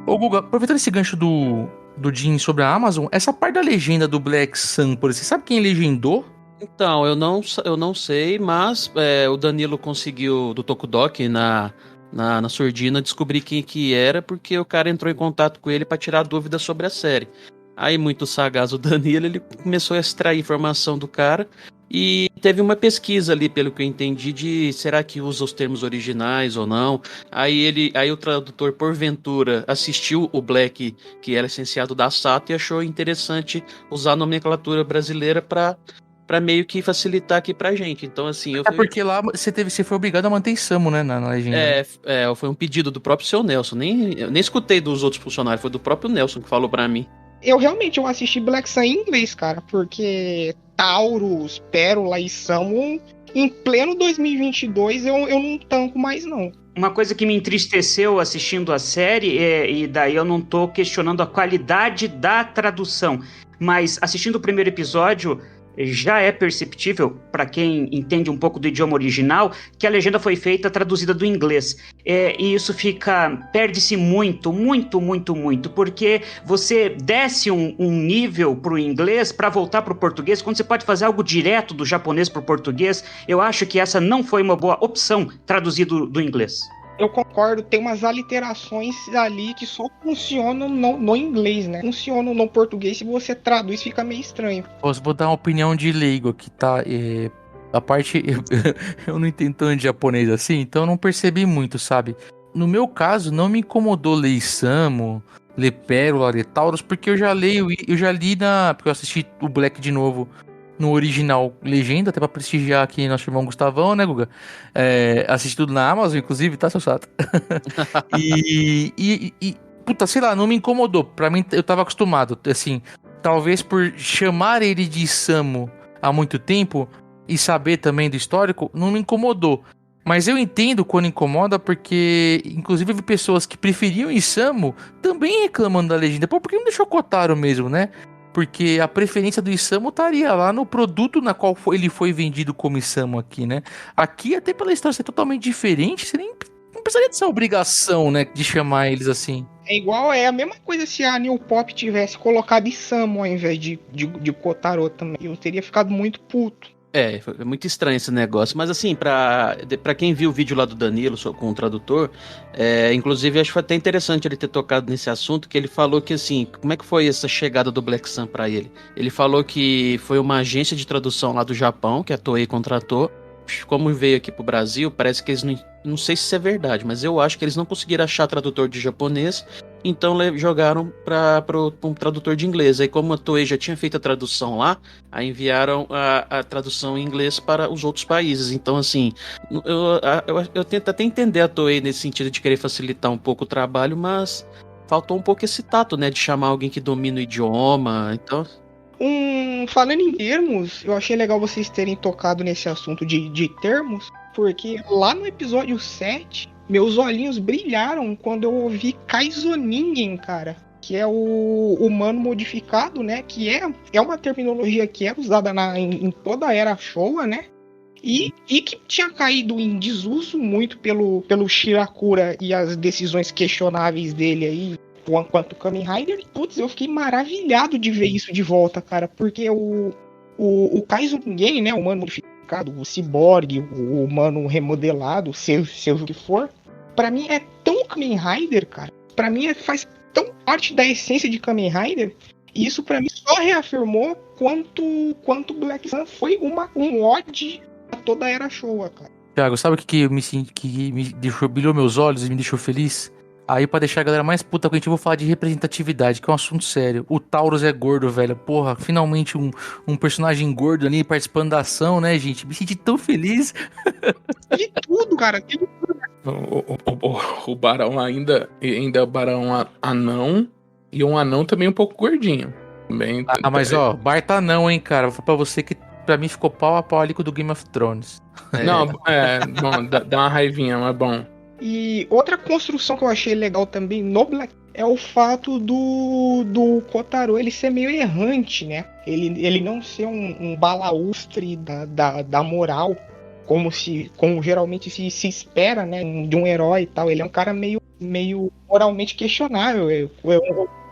Ô Guga, aproveitando esse gancho do Jim sobre a Amazon, essa parte da legenda do Black Sun, por exemplo, você sabe quem legendou? Então, eu não sei, mas o Danilo conseguiu, do Tokudok, na surdina, descobrir quem que era, porque o cara entrou em contato com ele para tirar dúvidas sobre a série. Aí, muito sagaz o Danilo, ele começou a extrair informação do cara e teve uma pesquisa ali, pelo que eu entendi, de será que usa os termos originais ou não. Aí o tradutor, porventura, assistiu o Black, que é licenciado da Sato, e achou interessante usar a nomenclatura brasileira para meio que facilitar aqui pra gente. Então, assim... Porque lá você foi obrigado a manter Isamu, né, na legenda. Foi um pedido do próprio seu Nelson. Eu nem escutei dos outros funcionários, foi do próprio Nelson que falou pra mim. Eu assisti Black Sun em inglês, cara, porque Taurus, Pérola e Samu em pleno 2022 eu não tanco mais, não. Uma coisa que me entristeceu assistindo a série, e daí eu não tô questionando a qualidade da tradução, mas assistindo o primeiro episódio, já é perceptível, para quem entende um pouco do idioma original, que a legenda foi feita traduzida do inglês. E isso perde-se muito, porque você desce um nível pro inglês para voltar pro português, quando você pode fazer algo direto do japonês pro português. Eu acho que essa não foi uma boa opção, traduzido do inglês. Eu concordo, tem umas aliterações ali que só funcionam no inglês, né? Funcionam no português, se você traduz fica meio estranho. Vou dar uma opinião de leigo aqui, tá? A parte... eu não entendo tanto de japonês assim, então eu não percebi muito, sabe? No meu caso, não me incomodou ler Isamu, ler Pérola, ler Taurus, porque eu já li porque eu assisti o Black de novo no original legenda, até pra prestigiar aqui nosso irmão Gustavão, né, Guga? Assisti tudo na Amazon, inclusive, tá, seu chato? Puta, sei lá, não me incomodou. Pra mim, eu tava acostumado, assim, talvez por chamar ele de Isamu há muito tempo e saber também do histórico, não me incomodou. Mas eu entendo quando incomoda, porque, inclusive, vi pessoas que preferiam Isamu também reclamando da legenda. Pô, por que não deixou Kotaro mesmo, né? Porque a preferência do Isamu estaria lá no produto na qual ele foi vendido como Isamu aqui, né? Aqui, até pela história ser totalmente diferente, você nem não precisaria dessa obrigação, né? De chamar eles assim. É a mesma coisa se a New Pop tivesse colocado Isamu ao invés de Kotaro também. Eu teria ficado muito puto. É muito estranho esse negócio, mas assim, pra quem viu o vídeo lá do Danilo com o tradutor, inclusive acho que foi até interessante ele ter tocado nesse assunto, que ele falou que assim, como é que foi essa chegada do Black Sun pra ele? Ele falou que foi uma agência de tradução lá do Japão, que a Toei contratou, como veio aqui pro Brasil, parece que eles não sei se isso é verdade, mas eu acho que eles não conseguiram achar tradutor de japonês, então jogaram para um tradutor de inglês. Aí como a Toei já tinha feito a tradução lá, aí enviaram a tradução em inglês para os outros países. Então assim, eu tento até entender a Toei nesse sentido de querer facilitar um pouco o trabalho, mas faltou um pouco esse tato, né, de chamar alguém que domina o idioma, então... Falando em termos, eu achei legal vocês terem tocado nesse assunto de termos, porque lá no episódio 7, meus olhinhos brilharam quando eu ouvi Kaizoningen, cara, que é o humano modificado, né, que é uma terminologia que é usada em toda a era Showa, né, e que tinha caído em desuso muito pelo Shirakura e as decisões questionáveis dele aí, quanto Kamen Rider. Putz, eu fiquei maravilhado de ver isso de volta, cara, porque o Kaizoningen, né, o humano modificado, o ciborgue, o humano remodelado, seja o que for, pra mim é tão Kamen Rider, cara, pra mim faz tão parte da essência de Kamen Rider, e isso pra mim só reafirmou quanto Black Sun foi um ode a toda a era Showa, cara. Thiago, sabe o que me deixou, brilhou meus olhos e me deixou feliz? Aí, pra deixar a galera mais puta com a gente, eu vou falar de representatividade, que é um assunto sério. O Taurus é gordo, velho. Porra, finalmente um personagem gordo ali participando da ação, né, gente? Me senti tão feliz. Tem tudo, cara. Tem tudo. O Barão ainda é o Barão anão, e um anão também um pouco gordinho. Bem, mas ó, Barta não, hein, cara. Vou falar pra você que pra mim ficou pau a pau ali com o do Game of Thrones. Não, bom, dá uma raivinha, mas bom. E outra construção que eu achei legal também no Black é o fato do Kotaro ele ser meio errante, né? Ele não ser um balaústre da moral, como geralmente se espera, né, de um herói e tal. Ele é um cara meio moralmente questionável,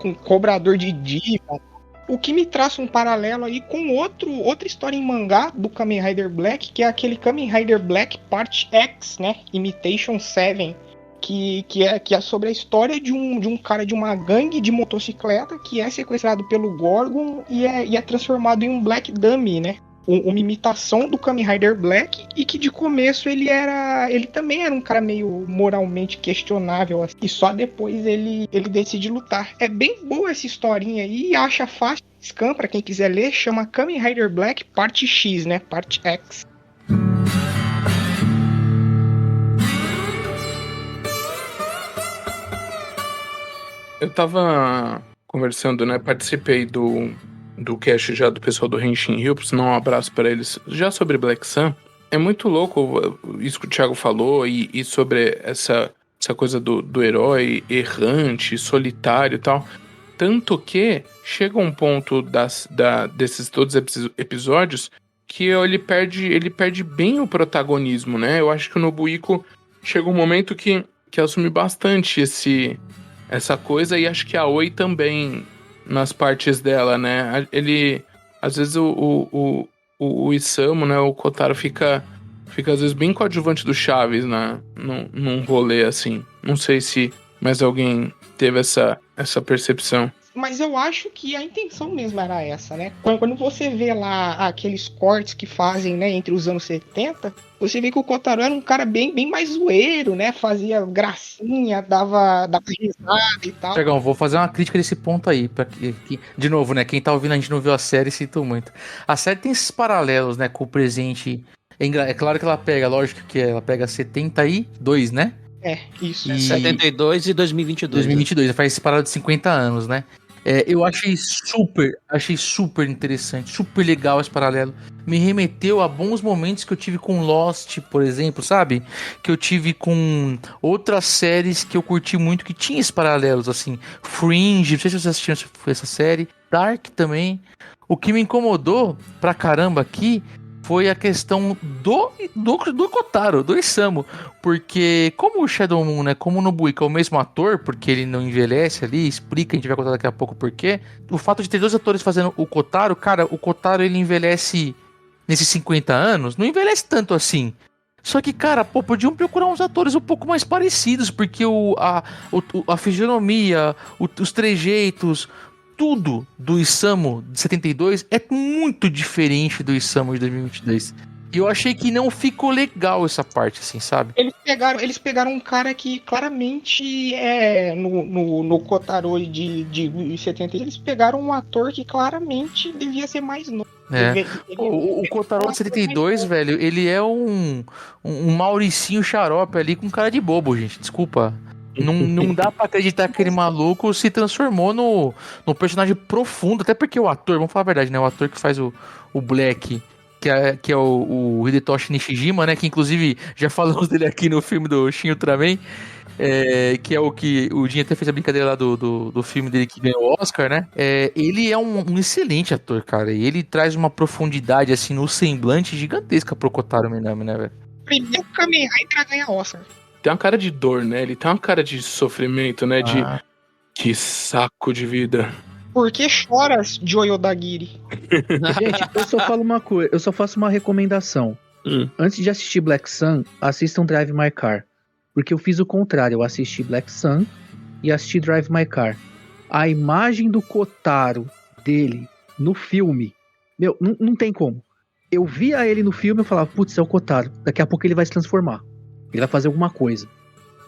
um cobrador de dívida. O que me traça um paralelo aí com outra história em mangá do Kamen Rider Black, que é aquele Kamen Rider Black Part X, né? Imitation 7, que é sobre a história de um cara de uma gangue de motocicleta que é sequestrado pelo Gorgon e é transformado em um Black Dummy, né? Uma imitação do Kamen Rider Black, e que de começo ele também era um cara meio moralmente questionável, assim, e só depois ele decide lutar. É bem boa essa historinha aí, e acha fácil. Scan, pra quem quiser ler, chama Kamen Rider Black Parte X, né? Parte X. Eu tava conversando, né? Participei do cast já do pessoal do Henshin Hill, por sinal um abraço para eles, já sobre Black Sun. É muito louco isso que o Thiago falou e sobre essa coisa do herói errante, solitário e tal. Tanto que chega um ponto desses todos os episódios que ele perde bem o protagonismo, né? Eu acho que o Nobuhiko chega um momento que assume bastante essa coisa, e acho que a Oi também, nas partes dela, né? Ele, às vezes, o Isamu, né? O Kotaro fica às vezes bem coadjuvante do Chaves, né? Num rolê assim. Não sei se mais alguém teve essa percepção. Mas eu acho que a intenção mesmo era essa, né? Quando você vê lá aqueles cortes que fazem, né, entre os anos 70, você vê que o Kotaro era um cara bem mais zoeiro, né? Fazia gracinha, dava risada e tal. Tiagão, vou fazer uma crítica desse ponto aí. De novo, né? Quem tá ouvindo, a gente não viu a série, sinto muito. A série tem esses paralelos, né, com o presente. É claro que ela pega, lógico que ela pega 72, né? É, isso. 72 e 2022. 2022, faz esse paralelo de 50 anos, né? Eu achei super interessante, super legal esse paralelo. Me remeteu a bons momentos que eu tive com Lost, por exemplo, sabe? Que eu tive com outras séries que eu curti muito, que tinha esses paralelos, assim. Fringe, não sei se vocês assistiram essa série. Dark também. O que me incomodou pra caramba aqui foi a questão do Kotaro, do Isamu. Porque como o Shadow Moon, né, como o Nobuhiko é o mesmo ator, porque ele não envelhece ali, explica, a gente vai contar daqui a pouco por quê. O fato de ter dois atores fazendo o Kotaro, cara, o Kotaro ele envelhece nesses 50 anos, não envelhece tanto assim. Só que, cara, podiam procurar uns atores um pouco mais parecidos, porque a fisionomia, os trejeitos, tudo do Isamu de 72 é muito diferente do Isamu de 2022. E eu achei que não ficou legal essa parte, assim, sabe? Eles pegaram um cara que claramente no Kotaro de 70, eles pegaram um ator que claramente devia ser mais novo. O Kotaro de 72, velho, ele é um Mauricinho Xarope ali com cara de bobo, gente, desculpa. Não dá pra acreditar que aquele maluco se transformou no personagem profundo, até porque o ator, vamos falar a verdade, né? O ator que faz o Black, que é o Hidetoshi Nishijima, né? Que inclusive já falamos dele aqui no filme do Shin Ultraman, que é o que o Jin até fez a brincadeira lá do filme dele que ganhou o Oscar, né? Ele é um excelente ator, cara, e ele traz uma profundidade, assim, no semblante gigantesca pro Kotaro Minami, né, velho? Primeiro Kamen Rider ganha Oscar. Tem uma cara de dor, né? Ele tem uma cara de sofrimento, né? Que saco de vida. Por que choras, Joe Odagiri? Gente, eu só falo uma coisa, eu só faço uma recomendação. Antes de assistir Black Sun, assistam Drive My Car. Porque eu fiz o contrário, eu assisti Black Sun e assisti Drive My Car. A imagem do Kotaro dele no filme, meu, não tem como. Eu via ele no filme e falava, putz, é o Kotaro, daqui a pouco ele vai se transformar. Ele vai fazer alguma coisa.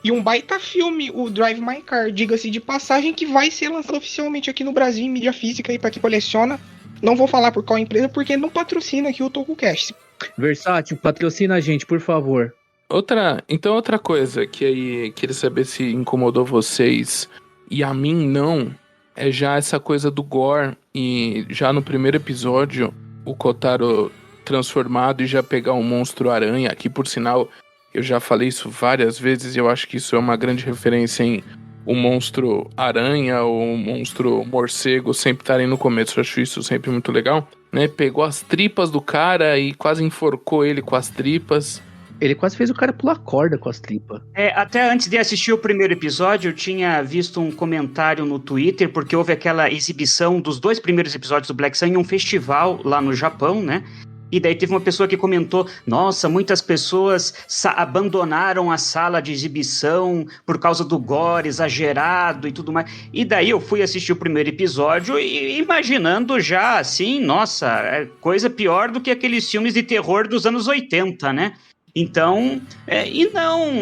E um baita filme, o Drive My Car, diga-se de passagem, que vai ser lançado oficialmente aqui no Brasil em mídia física aí pra quem coleciona. Não vou falar por qual empresa, porque não patrocina aqui o TokuCast. Versátil, patrocina a gente, por favor. Outra coisa que aí queria saber se incomodou vocês e a mim não, é já essa coisa do gore, e já no primeiro episódio o Kotaro transformado e já pegar um monstro aranha, que por sinal eu já falei isso várias vezes e eu acho que isso é uma grande referência em o monstro aranha ou o monstro morcego sempre estarem no começo. Eu acho isso sempre muito legal, né? Pegou as tripas do cara e quase enforcou ele com as tripas. Ele quase fez o cara pular corda com as tripas. Até antes de assistir o primeiro episódio, eu tinha visto um comentário no Twitter, porque houve aquela exibição dos 2 primeiros episódios do Black Sun em um festival lá no Japão, né? E daí teve uma pessoa que comentou, nossa, muitas pessoas abandonaram a sala de exibição por causa do gore exagerado e tudo mais. E daí eu fui assistir o primeiro episódio e imaginando já, assim, nossa, coisa pior do que aqueles filmes de terror dos anos 80, né? Então,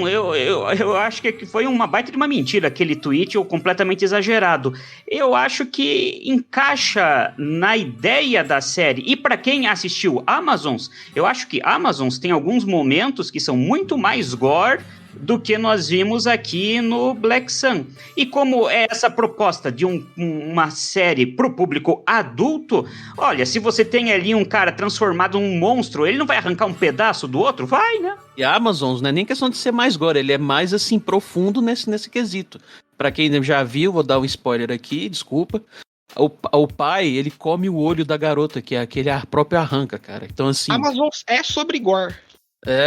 eu acho que foi uma baita de uma mentira aquele tweet, ou completamente exagerado. Eu acho que encaixa na ideia da série. E para quem assistiu Amazons, eu acho que Amazons tem alguns momentos que são muito mais gore do que nós vimos aqui no Black Sun. E como é essa proposta de uma série pro público adulto, olha, se você tem ali um cara transformado num monstro, ele não vai arrancar um pedaço do outro? Vai, né? E a Amazon não é nem questão de ser mais gore, ele é mais, assim, profundo nesse quesito. Pra quem já viu, vou dar um spoiler aqui, desculpa. O pai, ele come o olho da garota, que é aquele próprio arranca, cara. Então, assim... Amazon é sobre gore.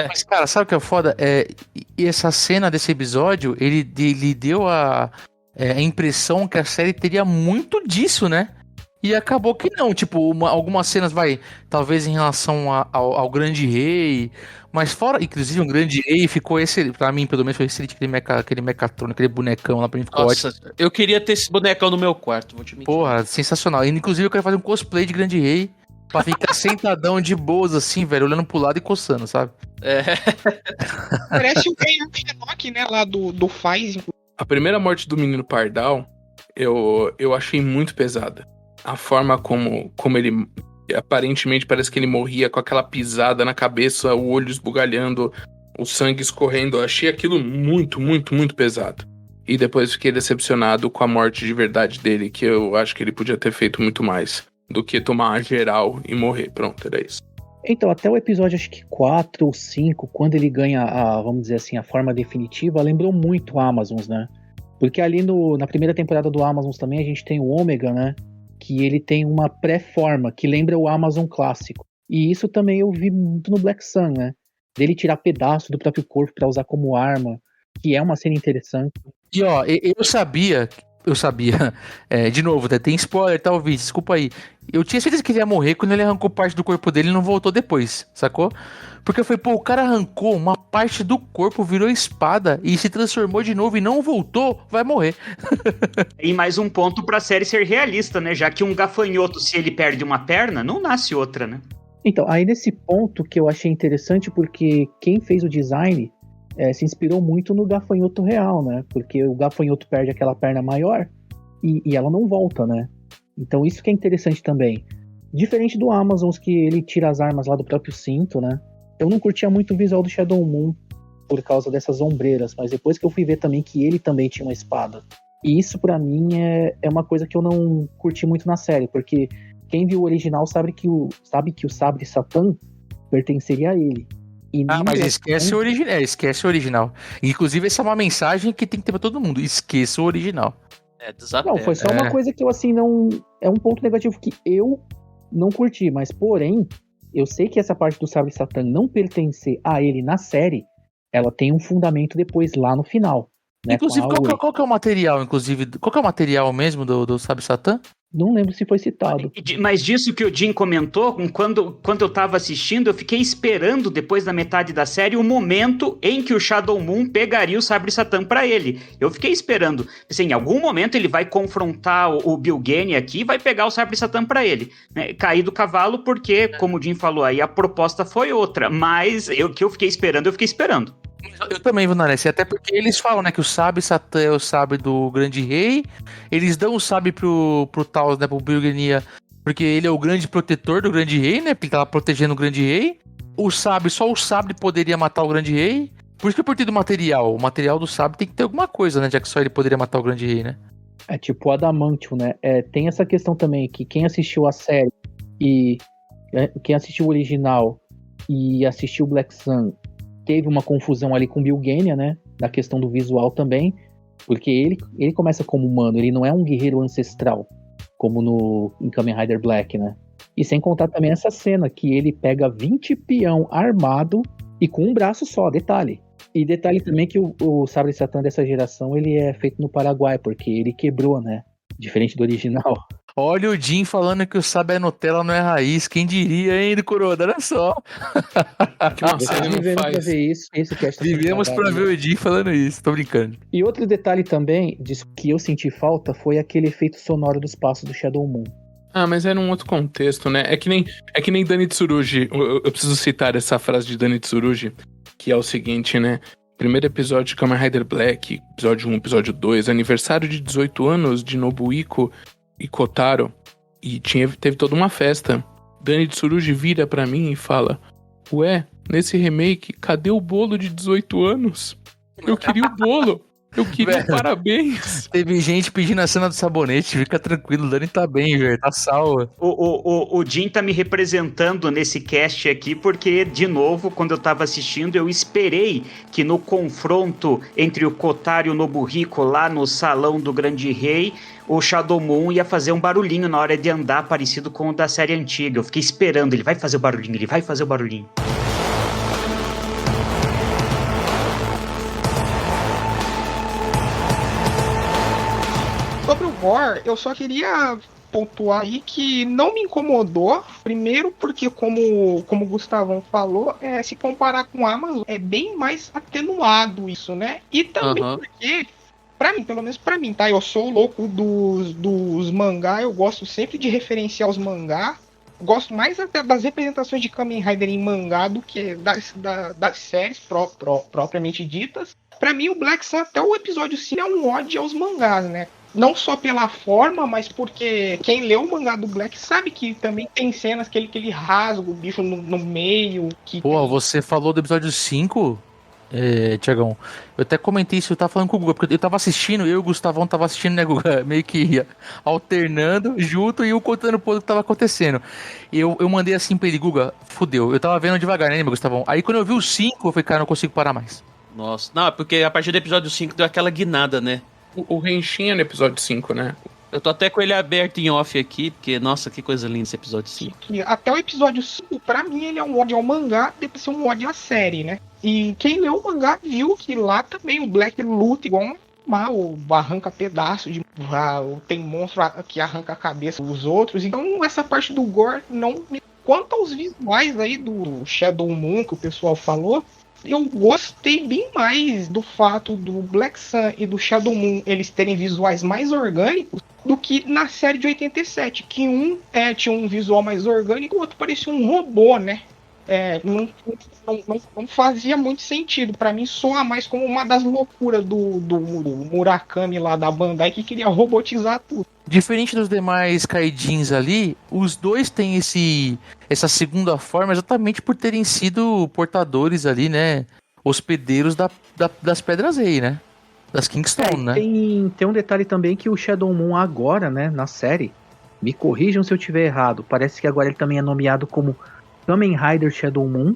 Mas, cara, sabe o que é foda? E essa cena desse episódio, ele deu a impressão que a série teria muito disso, né? E acabou que não. Tipo, algumas cenas, talvez em relação ao Grande Rei, mas fora, inclusive, o Grande Rei ficou excelente. Pra mim, pelo menos, foi excelente aquele Mechatronic, aquele bonecão lá, pra mim ficou ótimo. Eu queria ter esse bonecão no meu quarto, vou te mentir. Porra, sensacional. E, inclusive, eu quero fazer um cosplay de Grande Rei. Pra ficar sentadão de boas, assim, velho, olhando pro lado e coçando, sabe? Parece o Shinnok, né, lá do Faz. A primeira morte do menino Pardal, eu achei muito pesada. A forma como ele... Aparentemente, parece que ele morria com aquela pisada na cabeça, o olho esbugalhando, o sangue escorrendo. Eu achei aquilo muito, muito, muito pesado. E depois fiquei decepcionado com a morte de verdade dele, que eu acho que ele podia ter feito muito mais do que tomar uma geral e morrer. Pronto, era isso. Então, até o episódio, acho que 4 ou 5, quando ele ganha vamos dizer assim, a forma definitiva, lembrou muito Amazons, né? Porque ali na primeira temporada do Amazons também, a gente tem o Ômega, né? Que ele tem uma pré-forma, que lembra o Amazon clássico. E isso também eu vi muito no Black Sun, né? Dele tirar pedaço do próprio corpo pra usar como arma, que é uma cena interessante. E ó, eu sabia, de novo, tem spoiler, talvez, desculpa aí. Eu tinha certeza que ele ia morrer quando ele arrancou parte do corpo dele e não voltou depois, sacou? Porque eu falei, pô, o cara arrancou uma parte do corpo, virou espada e se transformou de novo e não voltou, vai morrer. E mais um ponto pra série ser realista, né? Já que um gafanhoto, se ele perde uma perna, não nasce outra, né? Então, aí nesse ponto que eu achei interessante, porque quem fez o design se inspirou muito no gafanhoto real, né? Porque o gafanhoto perde aquela perna maior e ela não volta, né? Então isso que é interessante também. Diferente do Amazons, que ele tira as armas lá do próprio cinto, né? Eu não curtia muito o visual do Shadow Moon por causa dessas ombreiras, mas depois que eu fui ver também que ele também tinha uma espada. E isso pra mim é uma coisa que eu não curti muito na série, porque quem viu o original sabe que o sabre Satã pertenceria a ele. Mas esquece o original. Esquece o original. Inclusive, essa é uma mensagem que tem que ter pra todo mundo. Esqueça o original. Não, foi só uma coisa que eu, assim, não... É um ponto negativo que eu não curti, mas, porém, eu sei que essa parte do sabre Satã não pertencer a ele na série, ela tem um fundamento depois lá no final. Né, inclusive, qual que é o material, inclusive? Qual que é o material mesmo do sabre Satã? Não lembro se foi citado. Mas disso que o Jim comentou, quando eu tava assistindo, eu fiquei esperando, depois da metade da série, o momento em que o Shadow Moon pegaria o Sabre Satã pra ele. Eu fiquei esperando. Assim, em algum momento ele vai confrontar o Bilgeni aqui e vai pegar o Sabre Satã pra ele. Né? Cair do cavalo porque, como o Jim falou aí, a proposta foi outra. Mas o que eu fiquei esperando. Eu também, Vanessa, até porque eles falam, né, que o sabre Satã é o sabre do Grande Rei, eles dão o sabre pro Taos, né, pro Bilgenia, porque ele é o grande protetor do Grande Rei, né, porque ele tava protegendo o Grande Rei. Só o sabre poderia matar o Grande Rei, por isso que eu curti do material. O material do sabre tem que ter alguma coisa, né, já que só ele poderia matar o Grande Rei, né. É tipo o Adamantium, né, tem essa questão também, que quem assistiu a série e quem assistiu o original e assistiu o Black Sun teve uma confusão ali com o Bilgenia, né? Da questão do visual também. Porque ele começa como humano, ele não é um guerreiro ancestral, como em Kamen Rider Black, né? E sem contar também essa cena, que ele pega 20 peão armado e com um braço só, detalhe. E detalhe também que o Sabre Satã dessa geração, ele é feito no Paraguai, porque ele quebrou, né? Diferente do original. Olha o Jim falando que o sabre é Nutella, não é raiz. Quem diria, hein, do Coroa? Olha só. Que uma série não faz. Pra ver isso, Vivemos pra ver o Jim falando isso, tô brincando. E outro detalhe também, disso que eu senti falta, foi aquele efeito sonoro dos passos do Shadow Moon. Mas era um outro contexto, né? É que nem Dani Tsurugi. Eu preciso citar essa frase de Dani Tsurugi, que é o seguinte, né? Primeiro episódio de Kamen Rider Black, episódio 1, episódio 2, aniversário de 18 anos de Nobuhiko e Kotaro, e teve toda uma festa. Dani Tsurugi vira pra mim e fala: ué, nesse remake, cadê o bolo de 18 anos? Eu queria o bolo. Eu queria Velho. parabéns. Teve gente pedindo a cena do sabonete, fica tranquilo, o Dani tá bem, velho, tá salvo. O Jim tá me representando nesse cast aqui, porque, de novo, quando eu tava assistindo, eu esperei que no confronto entre o Kotaro e o Nobuhiko lá no salão do Grande Rei, o Shadow Moon ia fazer um barulhinho na hora de andar, parecido com o da série antiga. Eu fiquei esperando, ele vai fazer o barulhinho, ele vai fazer o barulhinho. Sobre o gore, eu só queria pontuar aí que não me incomodou. Primeiro porque, como o Gustavão falou, se comparar com o Amazon, é bem mais atenuado isso, né? E também porque, pra mim, pelo menos pra mim, tá? Eu sou louco dos mangá, eu gosto sempre de referenciar os mangá. Gosto mais até das representações de Kamen Rider em mangá do que das séries propriamente ditas. Pra mim, o Black Sun, até o episódio 5, é um ódio aos mangás, né? Não só pela forma, mas porque quem leu o mangá do Black sabe que também tem cenas que ele rasga o bicho no meio. Pô, você falou do episódio 5, Tiagão. Eu até comentei isso, eu tava falando com o Guga, porque eu tava assistindo, eu e o Gustavão tava assistindo, né, Guga? Meio que ia alternando junto e eu contando um pouco o que tava acontecendo. Eu mandei assim pra ele, Guga, fudeu. Eu tava vendo devagar, né, meu Gustavão? Aí quando eu vi o 5, eu falei, cara, não consigo parar mais. Nossa, não, porque a partir do episódio 5 deu aquela guinada, né? O Henshin é no episódio 5, né? Eu tô até com ele aberto em off aqui, porque, nossa, que coisa linda esse episódio 5. Até o episódio 5, pra mim, ele é um ódio ao mangá, deve ser um ódio à série, né? E quem leu o mangá viu que lá também o Black luta igual um mal, arranca pedaço de... tem monstro que arranca a cabeça dos outros. Então, essa parte do gore não me... Quanto aos visuais aí do Shadow Moon, que o pessoal falou, eu gostei bem mais do fato do Black Sun e do Shadow Moon eles terem visuais mais orgânicos do que na série de 87, que um tinha um visual mais orgânico e o outro parecia um robô, né? Não fazia muito sentido. Pra mim, soa mais como uma das loucuras do Murakami lá da Bandai, que queria robotizar tudo. Diferente dos demais Kaijins ali, os dois têm essa segunda forma exatamente por terem sido portadores ali, né? Hospedeiros das Pedras Rei, né? Das Kingstone, né? Tem um detalhe também que o Shadow Moon agora, né, na série, me corrijam se eu tiver errado, parece que agora ele também é nomeado como Kamen Rider Shadow Moon,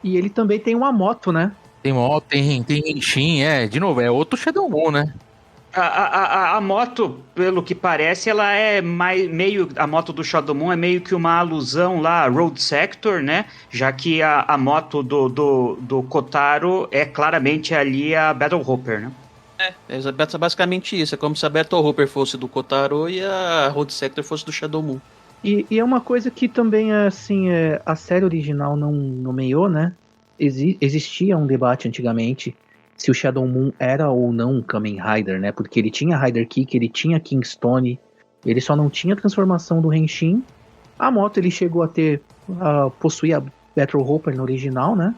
e ele também tem uma moto, né? Tem moto, tem Henshin, de novo, é outro Shadow Moon, né? A moto, pelo que parece, ela é meio... A moto do Shadow Moon é meio que uma alusão lá a Road Sector, né? Já que a moto do Kotaro é claramente ali a Battle Hopper, né? É basicamente isso. É como se a Battle Hopper fosse do Kotaro e a Road Sector fosse do Shadow Moon. E é uma coisa que também, assim, a série original não nomeou, né? Existia um debate antigamente se o Shadow Moon era ou não um Kamen Rider, né? Porque ele tinha Rider Kick, ele tinha Kingstone, ele só não tinha a transformação do Henshin. A moto ele chegou a possuir a Battle Hopper no original, né?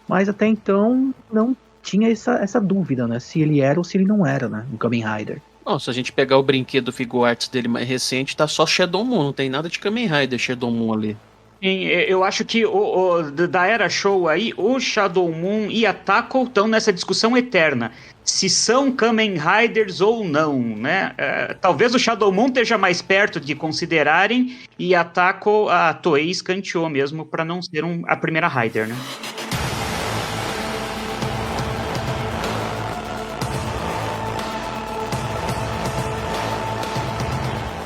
Mas até então não tinha essa dúvida, né? Se ele era ou se ele não era, né? Um Kamen Rider. Bom, se a gente pegar o brinquedo Figuarts dele mais recente, tá só Shadow Moon, não tem nada de Kamen Rider Shadow Moon ali. Eu acho que da Era Show aí, o Shadow Moon e a Taco estão nessa discussão eterna. Se são Kamen Riders ou não, né? Talvez o Shadow Moon esteja mais perto de considerarem e a Taco, a Toei escanteou mesmo para não ser a primeira Rider, né?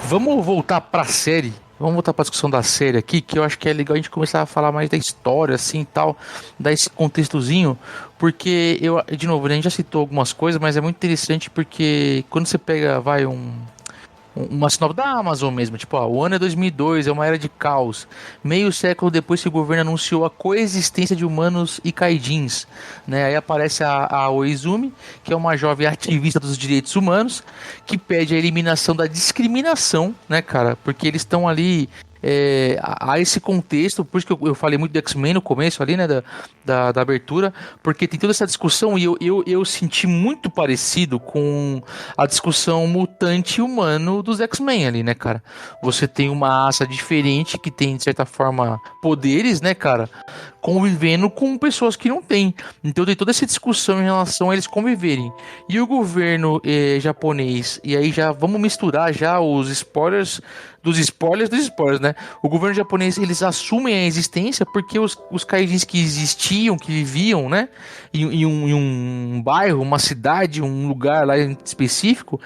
Vamos voltar pra série. Vamos voltar pra discussão da série aqui, que eu acho que é legal a gente começar a falar mais da história, assim, e tal, dar esse contextozinho, porque de novo, a gente já citou algumas coisas, mas é muito interessante porque quando você pega, uma sinopse da Amazon mesmo, tipo, o ano é 2002, é uma era de caos. Meio século depois que o governo anunciou a coexistência de humanos e kaijins, né? Aí aparece a Oizumi, que é uma jovem ativista dos direitos humanos, que pede a eliminação da discriminação, né, cara? Porque eles estão ali há esse contexto, por isso que eu falei muito do X-Men no começo ali, né, da abertura, porque tem toda essa discussão e eu senti muito parecido com a discussão mutante humano dos X-Men ali, né, cara? Você tem uma raça diferente que tem, de certa forma, poderes, né, cara? Convivendo com pessoas que não têm. Então tem toda essa discussão em relação a eles conviverem. E o governo japonês, e aí já vamos misturar já os spoilers dos spoilers, né? O governo japonês, eles assumem a existência porque os kaijins que existiam, que viviam, né? Em um bairro, uma cidade, um lugar lá em específico,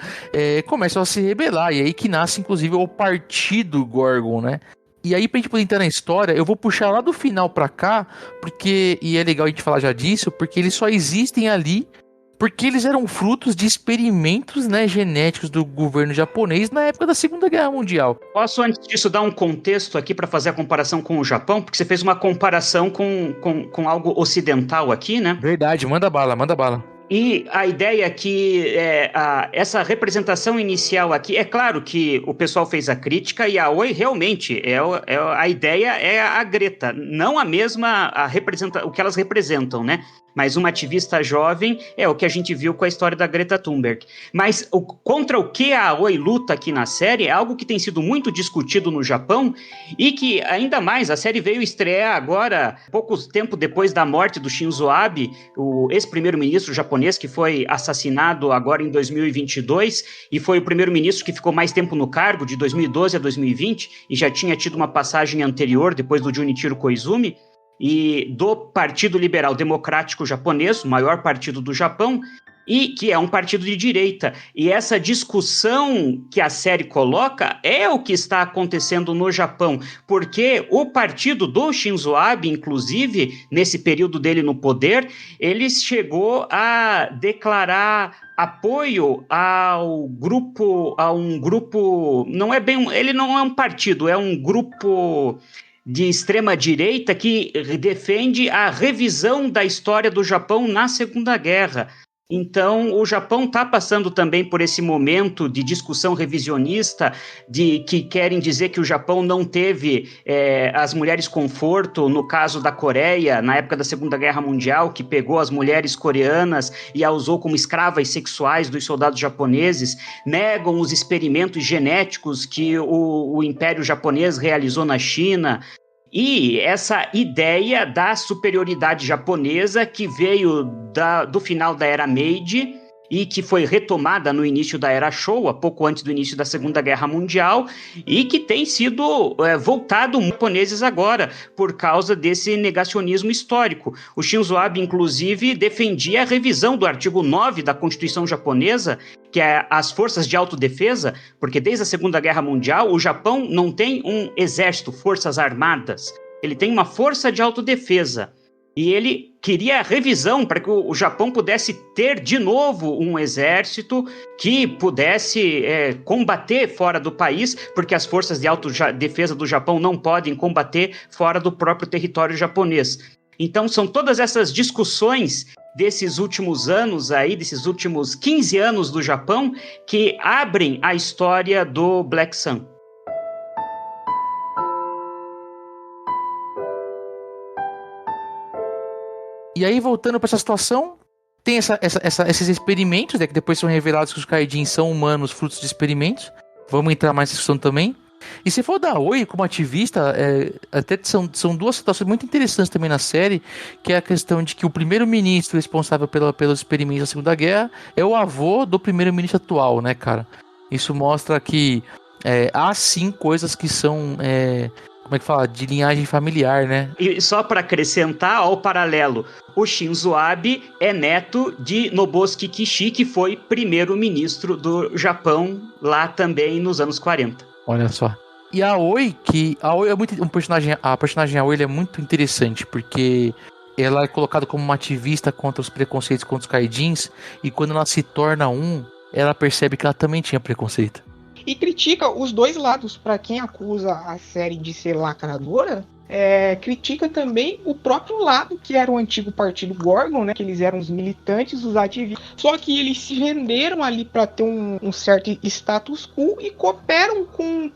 começam a se rebelar. E aí que nasce, inclusive, o Partido Gorgon, né? E aí, pra gente poder entrar na história, eu vou puxar lá do final pra cá, e é legal a gente falar já disso, porque eles só existem ali porque eles eram frutos de experimentos, né, genéticos do governo japonês na época da Segunda Guerra Mundial. Posso, antes disso, dar um contexto aqui para fazer a comparação com o Japão? Porque você fez uma comparação com algo ocidental aqui, né? Verdade, manda bala. E a ideia que essa representação inicial aqui, é claro que o pessoal fez a crítica e a Aoi realmente, a ideia é a Greta, não a mesma o que elas representam, né? Mas uma ativista jovem é o que a gente viu com a história da Greta Thunberg. Mas contra o que a Aoi luta aqui na série é algo que tem sido muito discutido no Japão e que, ainda mais, a série veio estrear agora, pouco tempo depois da morte do Shinzo Abe, o ex-primeiro-ministro japonês que foi assassinado agora em 2022 e foi o primeiro-ministro que ficou mais tempo no cargo, de 2012 a 2020, e já tinha tido uma passagem anterior, depois do Junichiro Koizumi, e do Partido Liberal Democrático Japonês, o maior partido do Japão, e que é um partido de direita. E essa discussão que a série coloca é o que está acontecendo no Japão, porque o partido do Shinzo Abe, inclusive, nesse período dele no poder, ele chegou a declarar apoio a um grupo, ele não é um partido, é um grupo de extrema-direita que defende a revisão da história do Japão na Segunda Guerra. Então, o Japão está passando também por esse momento de discussão revisionista, de que querem dizer que o Japão não teve as mulheres conforto, no caso da Coreia, na época da Segunda Guerra Mundial, que pegou as mulheres coreanas e as usou como escravas sexuais dos soldados japoneses, negam os experimentos genéticos que o Império Japonês realizou na China. E essa ideia da superioridade japonesa que veio do final da Era Meiji e que foi retomada no início da Era Showa, pouco antes do início da Segunda Guerra Mundial, e que tem sido voltado aos japoneses agora, por causa desse negacionismo histórico. O Shinzo Abe, inclusive, defendia a revisão do artigo 9 da Constituição japonesa, que é as forças de autodefesa, porque desde a Segunda Guerra Mundial, o Japão não tem um exército, forças armadas, ele tem uma força de autodefesa. E ele queria a revisão para que o Japão pudesse ter de novo um exército que pudesse combater fora do país, porque as forças de autodefesa do Japão não podem combater fora do próprio território japonês. Então são todas essas discussões desses últimos anos aí, desses últimos 15 anos do Japão, que abrem a história do Black Sun. E aí, voltando para essa situação, tem esses experimentos, né, que depois são revelados que os Kaijins são humanos, frutos de experimentos. Vamos entrar mais nessa discussão também. E se for da Aoi como ativista, até são duas situações muito interessantes também na série, que é a questão de que o primeiro-ministro responsável pelos experimentos da Segunda Guerra é o avô do primeiro-ministro atual, né, cara? Isso mostra que há sim coisas que são... como é que fala? De linhagem familiar, né? E só para acrescentar ao paralelo, o Shinzo Abe é neto de Nobusuke Kishi, que foi primeiro-ministro do Japão lá também nos anos 40. Olha só. E a Aoi é muito a personagem Aoi é muito interessante, porque ela é colocada como uma ativista contra os preconceitos contra os Kaijins, e quando ela se torna ela percebe que ela também tinha preconceito. E critica os dois lados. Pra quem acusa a série de ser lacradora, critica também o próprio lado, que era o antigo partido Gorgon, né? Que eles eram os militantes, os ativistas. Só que eles se venderam ali para ter um certo status quo e cooperam com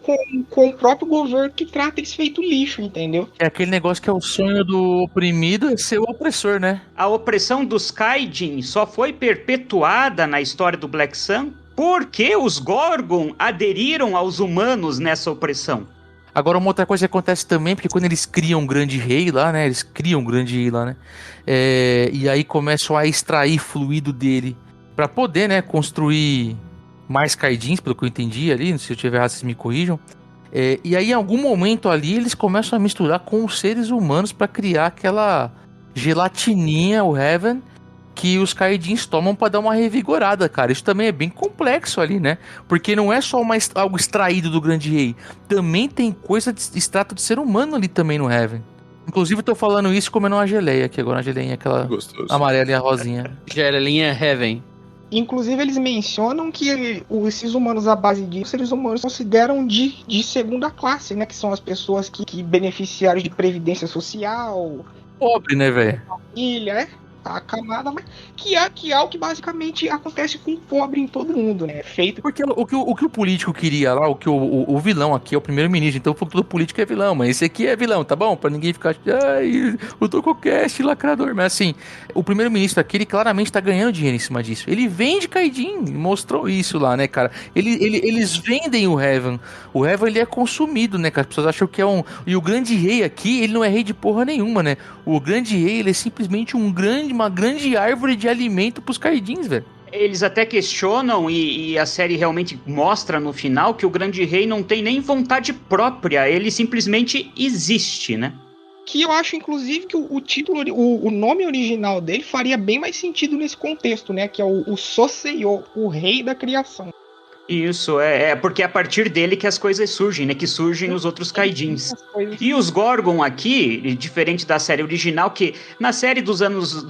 o próprio governo que trata eles feito lixo, entendeu? É aquele negócio que é o sonho do oprimido é ser o opressor, né? A opressão dos Kaijin só foi perpetuada na história do Black Sun porque os Gorgon aderiram aos humanos nessa opressão. Agora, uma outra coisa que acontece também, porque quando eles criam um grande rei lá, né? E aí começam a extrair fluido dele pra poder, né, construir mais Kaidins, pelo que eu entendi ali. Se eu tiver errado, vocês me corrijam. E aí, em algum momento ali, eles começam a misturar com os seres humanos pra criar aquela gelatininha, o Heaven, que os Kaidins tomam pra dar uma revigorada, cara. Isso também é bem complexo ali, né? Porque não é só algo extraído do grande rei. Também tem coisa de extrato de ser humano ali também no Heaven. Inclusive, eu tô falando isso comendo uma geleia aqui agora. Uma geleinha, aquela amarela e a rosinha. Geleiinha Heaven. Inclusive, eles mencionam que esses humanos, à base disso, eles humanos consideram de segunda classe, né? Que são as pessoas que beneficiaram de previdência social. Pobre, né, velho? Família, a camada, mas que é o que basicamente acontece com o pobre em todo mundo, né? Feito. Porque o que o político queria lá, o vilão aqui é o primeiro-ministro, então todo político é vilão, mas esse aqui é vilão, tá bom? Pra ninguém ficar, ai, o Tococast, lacrador. Mas assim, o primeiro-ministro aqui, ele claramente tá ganhando dinheiro em cima disso. Ele vende Kaidin, mostrou isso lá, né, cara? Eles vendem o Heaven. O Heaven, ele é consumido, né, cara? As pessoas acham que é um... E o grande rei aqui, ele não é rei de porra nenhuma, né? O grande rei, ele é simplesmente uma grande árvore de alimento pros Kaidins, velho. Eles até questionam, e a série realmente mostra no final, que o grande rei não tem nem vontade própria, ele simplesmente existe, né? Que eu acho, inclusive, que o título, o nome original dele faria bem mais sentido nesse contexto, né? Que é o Soseiyo, o rei da criação. Isso, porque é a partir dele que as coisas surgem, né? Que surgem os outros Kaidins. E os Gorgon aqui, diferente da série original, que na série dos anos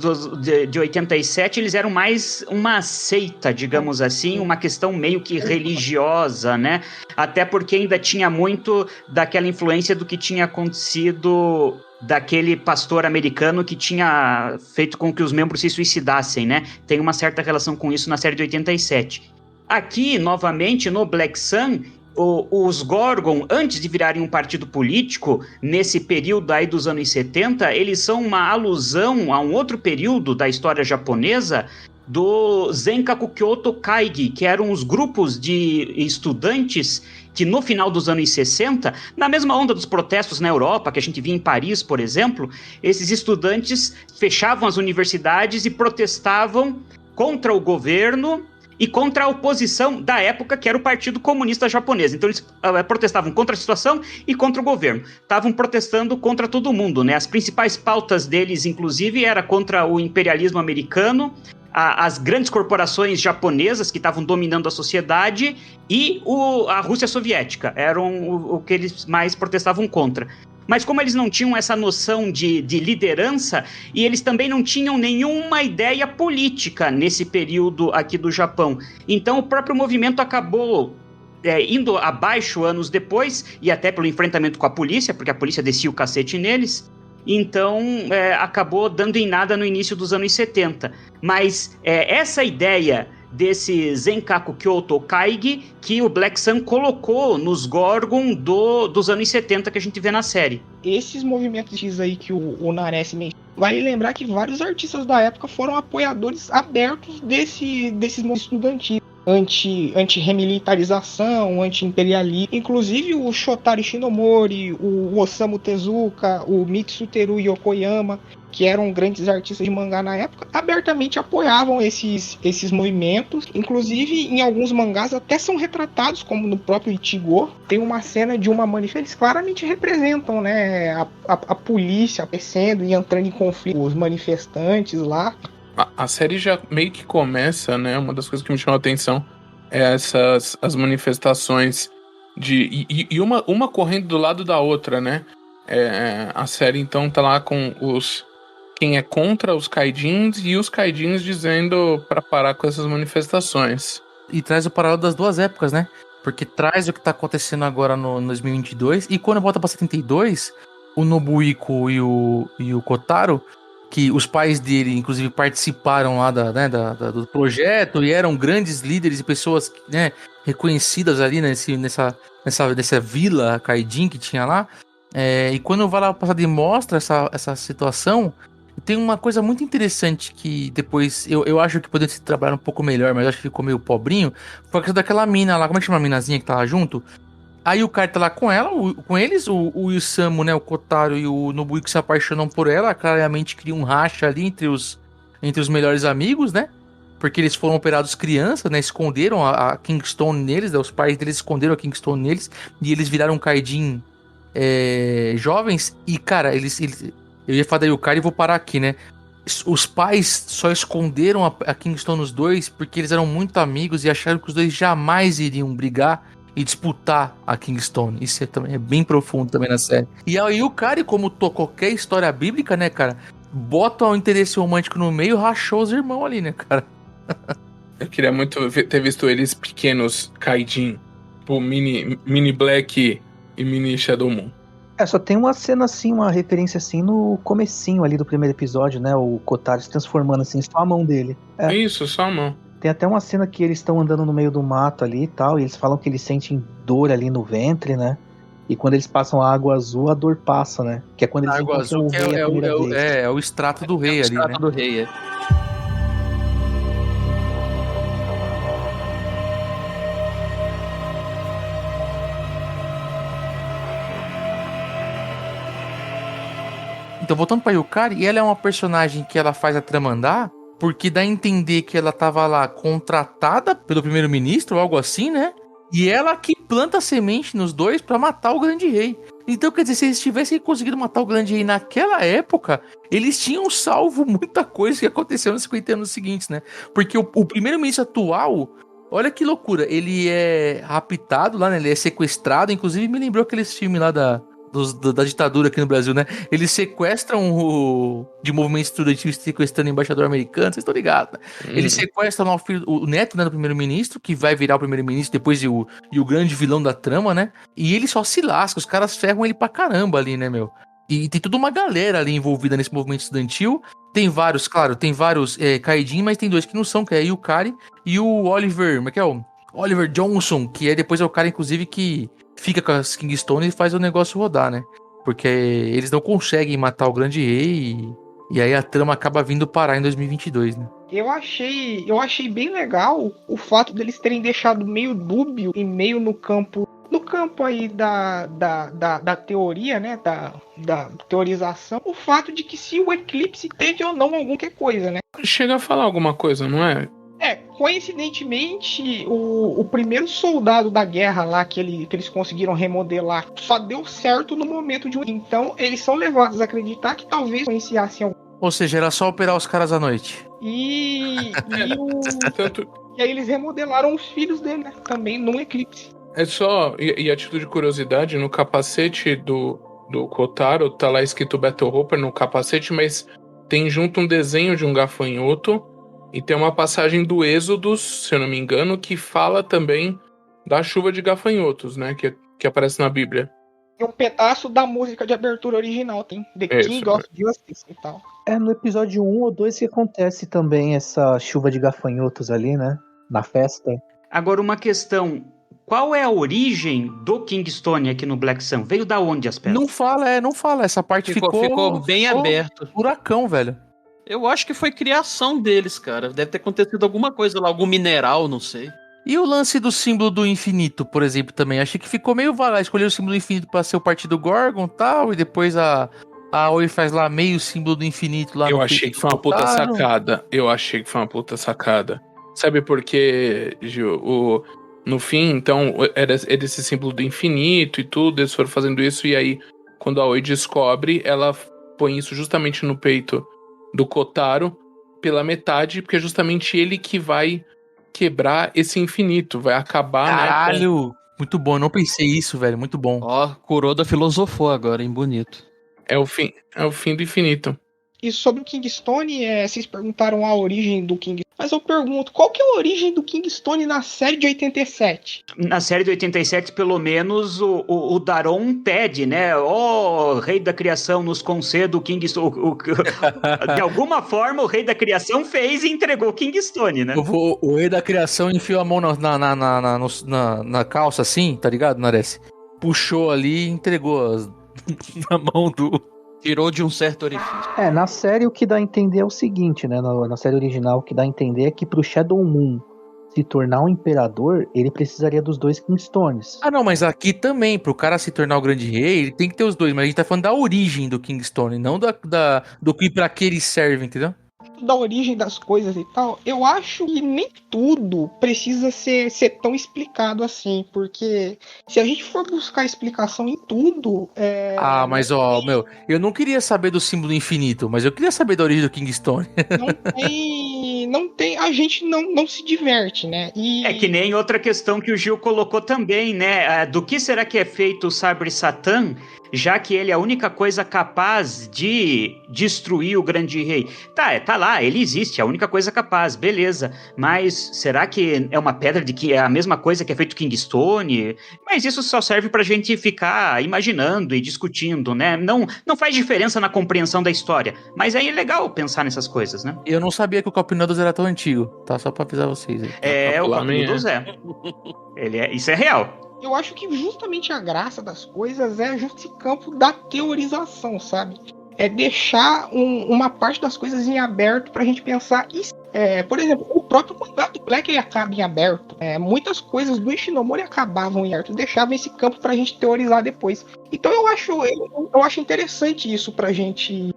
de 87, eles eram mais uma seita, digamos assim, uma questão meio que religiosa, né? Até porque ainda tinha muito daquela influência do que tinha acontecido daquele pastor americano que tinha feito com que os membros se suicidassem, né? Tem uma certa relação com isso na série de 87. Aqui, novamente, no Black Sun, os Gorgon, antes de virarem um partido político, nesse período aí dos anos 70, eles são uma alusão a um outro período da história japonesa do Zenkaku Kyoto Kaigi, que eram os grupos de estudantes que no final dos anos 60, na mesma onda dos protestos na Europa, que a gente via em Paris, por exemplo, esses estudantes fechavam as universidades e protestavam contra o governo e contra a oposição da época, que era o Partido Comunista Japonês. Então eles protestavam contra a situação e contra o governo. Estavam protestando contra todo mundo, né? As principais pautas deles, inclusive, era contra o imperialismo americano, as grandes corporações japonesas que estavam dominando a sociedade e a Rússia soviética. Eram o que eles mais protestavam contra. Mas como eles não tinham essa noção de liderança, e eles também não tinham nenhuma ideia política nesse período aqui do Japão, então o próprio movimento acabou indo abaixo anos depois, e até pelo enfrentamento com a polícia, porque a polícia descia o cacete neles, então acabou dando em nada no início dos anos 70. Mas essa ideia desse Zenkaku Kyoto Kaigi que o Black Sun colocou nos Gorgon dos anos 70 que a gente vê na série. Esses movimentos aí que o Nares menciona, vale lembrar que vários artistas da época foram apoiadores abertos desses movimentos estudantis. Anti-remilitarização, anti-imperialismo. Inclusive o Shotari Shinomori, o Osamu Tezuka, o Mitsuteru Yokoyama, que eram grandes artistas de mangá na época, abertamente apoiavam esses movimentos. Inclusive, em alguns mangás até são retratados, como no próprio Ichigo. Tem uma cena de uma manifestação. Eles claramente representam, né, a polícia aparecendo e entrando em conflito com os manifestantes lá. A série já meio que começa, né? Uma das coisas que me chamou a atenção é as manifestações e uma correndo do lado da outra, né? A série então tá lá com quem é contra os Kaidins e os Kaidins dizendo pra parar com essas manifestações. E traz o paralelo das duas épocas, né? Porque traz o que tá acontecendo agora no 2022 e quando volta pra 72, o Nobuhiko e o Kotaro, que os pais dele, inclusive, participaram lá do projeto e eram grandes líderes e pessoas, né, reconhecidas ali nessa vila Kaijin que tinha lá. E quando vai lá passar e mostra essa situação, tem uma coisa muito interessante que depois eu acho que poderia se trabalhar um pouco melhor, mas eu acho que ficou meio pobrinho. Foi a questão daquela mina lá, como é que chama a minazinha que tá lá junto? Aí o cara tá lá com ela, com eles, o Isamu, né, o Kotaro e o Nobuhiko se apaixonam por ela, claramente cria um racha ali entre os melhores amigos, né? Porque eles foram operados crianças, né? Esconderam a Kingstone neles, né? Os pais deles esconderam a Kingstone neles e eles viraram Kaijin jovens. E, cara, eu ia falar da Yukari e vou parar aqui, né? Os pais só esconderam a Kingstone nos dois porque eles eram muito amigos e acharam que os dois jamais iriam brigar e disputar a Kingstone. Isso também é bem profundo também na série. E aí o cara, como qualquer história bíblica, né, cara, bota o interesse romântico no meio, rachou os irmãos ali, né, cara? Eu queria muito ter visto eles pequenos Kaijin, tipo mini Black e mini Shadow Moon. Só tem uma cena assim, uma referência assim no comecinho ali do primeiro episódio, né, o Kotaro se transformando assim, só a mão dele. Isso, só a mão. Tem até uma cena que eles estão andando no meio do mato ali e tal, e eles falam que eles sentem dor ali no ventre, né? E quando eles passam a água azul, a dor passa, né? Que é quando eles água azul, o rei a primeira vez. É o extrato do rei ali, né? O extrato do rei, Então, voltando pra Yukari, e ela é uma personagem que ela faz a trama andar, porque dá a entender que ela tava lá contratada pelo primeiro-ministro ou algo assim, né? E ela que planta a semente nos dois pra matar o grande rei. Então, quer dizer, se eles tivessem conseguido matar o grande rei naquela época, eles tinham salvo muita coisa que aconteceu nos 50 anos seguintes, né? Porque o primeiro-ministro atual, olha que loucura, ele é raptado lá, né? Ele é sequestrado, inclusive me lembrou aqueles filmes lá da ditadura aqui no Brasil, né? Eles sequestram de movimento estudantil, sequestrando o embaixador americano, vocês estão ligados, né? Eles sequestram lá o neto, né, do primeiro-ministro, que vai virar o primeiro-ministro depois e o grande vilão da trama, né? E ele só se lasca, os caras ferram ele pra caramba ali, né, meu? E tem toda uma galera ali envolvida nesse movimento estudantil. Tem vários, claro, Kaijin, mas tem dois que não são, que é a Yukari e o Oliver, como é que é? O Oliver Johnson, que depois é o cara, inclusive, que fica com as Kingstone e faz o negócio rodar, né? Porque eles não conseguem matar o grande rei e aí a trama acaba vindo parar em 2022, né? Eu achei bem legal o fato deles terem deixado meio dúbio e meio no campo aí da teoria, né? Da teorização, o fato de que se o eclipse teve ou não alguma coisa, né? Chega a falar alguma coisa, não é? Coincidentemente, o primeiro soldado da guerra lá que eles conseguiram remodelar só deu certo no momento de um. Então, eles são levados a acreditar que talvez influenciassem algum. Ou seja, era só operar os caras à noite. E aí eles remodelaram os filhos dele, né? Também num eclipse. É só, e a título de curiosidade, no capacete do Kotaro tá lá escrito Battle Hopper no capacete, mas tem junto um desenho de um gafanhoto. E tem uma passagem do Êxodos, se eu não me engano, que fala também da chuva de gafanhotos, né? Que aparece na Bíblia. E um pedaço da música de abertura original, tem The King of Justice e tal. No episódio 1 ou 2 que acontece também essa chuva de gafanhotos ali, né? Na festa. Agora, uma questão. Qual é a origem do Kingstone aqui no Black Sun? Veio da onde as pedras? Não fala. Essa parte ficou bem aberto. Furacão, velho. Eu acho que foi criação deles, cara. Deve ter acontecido alguma coisa lá, algum mineral, não sei. E o lance do símbolo do infinito, por exemplo, também. Achei que ficou meio vago. Escolheu o símbolo do infinito pra ser o partido Gorgon e tal, e depois a Oi faz lá meio símbolo do infinito lá. Eu achei que foi uma puta sacada. Sabe por quê, Gil? No fim, então, era esse símbolo do infinito e tudo, eles foram fazendo isso, e aí, quando a Oi descobre, ela põe isso justamente no peito do Kotaro pela metade, porque é justamente ele que vai quebrar esse infinito, vai acabar, Caralho, né? Muito bom, eu não pensei isso, velho, muito bom. Kuroda filosofou agora, hein, bonito. É o fim do infinito. E sobre o Kingstone, vocês perguntaram a origem do Kingstone. Mas eu pergunto, qual que é a origem do Kingstone na série de 87? Na série de 87, pelo menos, o Daron pede, né? Rei da criação, nos conceda o Kingstone. De alguma forma, o Rei da criação fez e entregou o Kingstone, né? O Rei da criação enfiou a mão na calça assim, tá ligado, Nares? Puxou ali e entregou na mão do... Tirou de um certo orifício. Na série o que dá a entender é o seguinte, né? Na série original o que dá a entender é que pro Shadow Moon se tornar um imperador, ele precisaria dos 2 Kingstones. Ah, não, mas aqui também, pro cara se tornar o grande rei, ele tem que ter os 2, mas a gente tá falando da origem do Kingstone, não do que pra que ele serve, entendeu? Da origem das coisas e tal, eu acho que nem tudo precisa ser tão explicado assim, porque se a gente for buscar explicação em tudo... mas eu não queria saber do símbolo infinito, mas eu queria saber da origem do Kingstone. Não tem, a gente não se diverte, né? É que nem outra questão que o Gil colocou também, né? Do que será que é feito o Sabre Satã, já que ele é a única coisa capaz de destruir o grande rei? Tá lá, ele existe, é a única coisa capaz, beleza. Mas será que é uma pedra de que é a mesma coisa que é feito o Kingstone? Mas isso só serve pra gente ficar imaginando e discutindo, né? Não faz diferença na compreensão da história, mas aí é legal pensar nessas coisas, né? Eu não sabia que o Capinodos era tão antigo, tá? Só pra avisar vocês aí. O Capinodos isso é real. Eu acho que justamente a graça das coisas é esse campo da teorização, sabe? É deixar uma parte das coisas em aberto pra gente pensar. Por exemplo, o próprio mangá do Black ele acaba em aberto. Muitas coisas do Ishinomori acabavam em aberto, deixavam esse campo pra gente teorizar depois. Então eu acho interessante isso pra gente,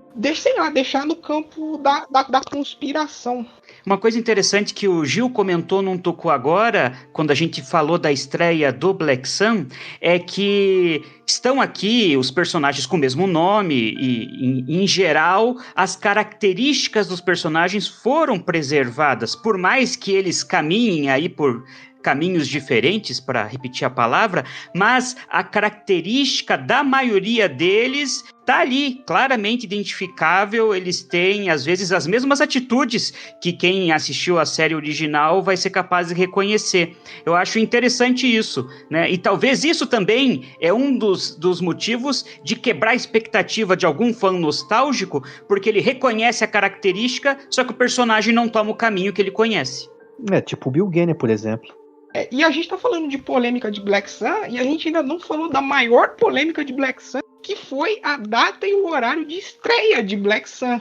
deixar no campo da conspiração. Uma coisa interessante que o Gil comentou num Toku Agora, quando a gente falou da estreia do Black Sun, é que estão aqui os personagens com o mesmo nome e, em geral, as características dos personagens foram preservadas. Por mais que eles caminhem aí por caminhos diferentes, para repetir a palavra, mas a característica da maioria deles tá ali, claramente identificável. Eles têm, às vezes, as mesmas atitudes que quem assistiu a série original vai ser capaz de reconhecer. Eu acho interessante isso, né? E talvez isso também é um dos motivos de quebrar a expectativa de algum fã nostálgico, porque ele reconhece a característica, só que o personagem não toma o caminho que ele conhece. Tipo o Bill Gaynor, por exemplo. E a gente tá falando de polêmica de Black Sun, e a gente ainda não falou da maior polêmica de Black Sun, que foi a data e o horário de estreia de Black Sun.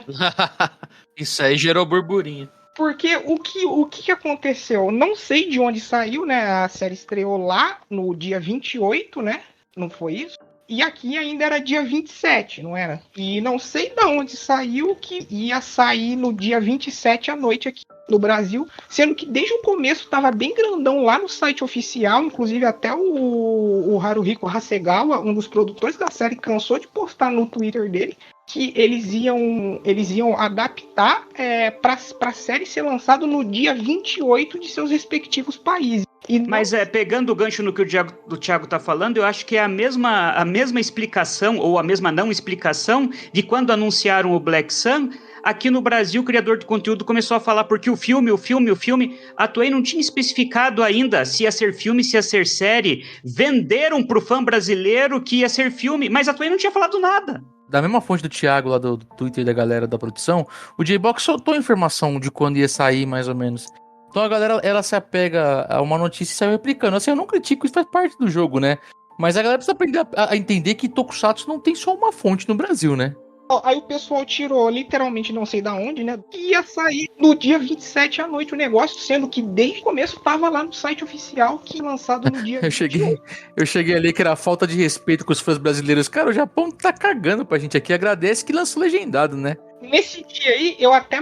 Isso aí gerou burburinho. Porque o que aconteceu? Não sei de onde saiu, né? A série estreou lá no dia 28, né? Não foi isso? E aqui ainda era dia 27, não era? E não sei de onde saiu que ia sair no dia 27 à noite aqui no Brasil, sendo que desde o começo estava bem grandão lá no site oficial, inclusive até o Haruhiko Hasegawa, um dos produtores da série, cansou de postar no Twitter dele que eles iam adaptar para a série ser lançada no dia 28 de seus respectivos países. Mas pegando o gancho no que o Thiago tá falando, eu acho que é a mesma explicação, ou a mesma não explicação, de quando anunciaram o Black Sun. Aqui no Brasil, o criador de conteúdo começou a falar porque o filme, a Toei não tinha especificado ainda se ia ser filme, se ia ser série. Venderam pro fã brasileiro que ia ser filme, mas a Toei não tinha falado nada. Da mesma fonte do Thiago, lá do Twitter da galera da produção, o J-Box soltou a informação de quando ia sair, mais ou menos. Então a galera, ela se apega a uma notícia e sai replicando. Assim, eu não critico, isso faz parte do jogo, né? Mas a galera precisa aprender a entender que Tokusatsu não tem só uma fonte no Brasil, né? Aí o pessoal tirou, literalmente, não sei da onde, né? Ia sair no dia 27 à noite o negócio, sendo que desde o começo tava lá no site oficial, que lançado no dia 28. Eu cheguei ali que era falta de respeito com os fãs brasileiros. Cara, o Japão tá cagando pra gente aqui. Agradece que lançou legendado, né? Nesse dia aí, eu até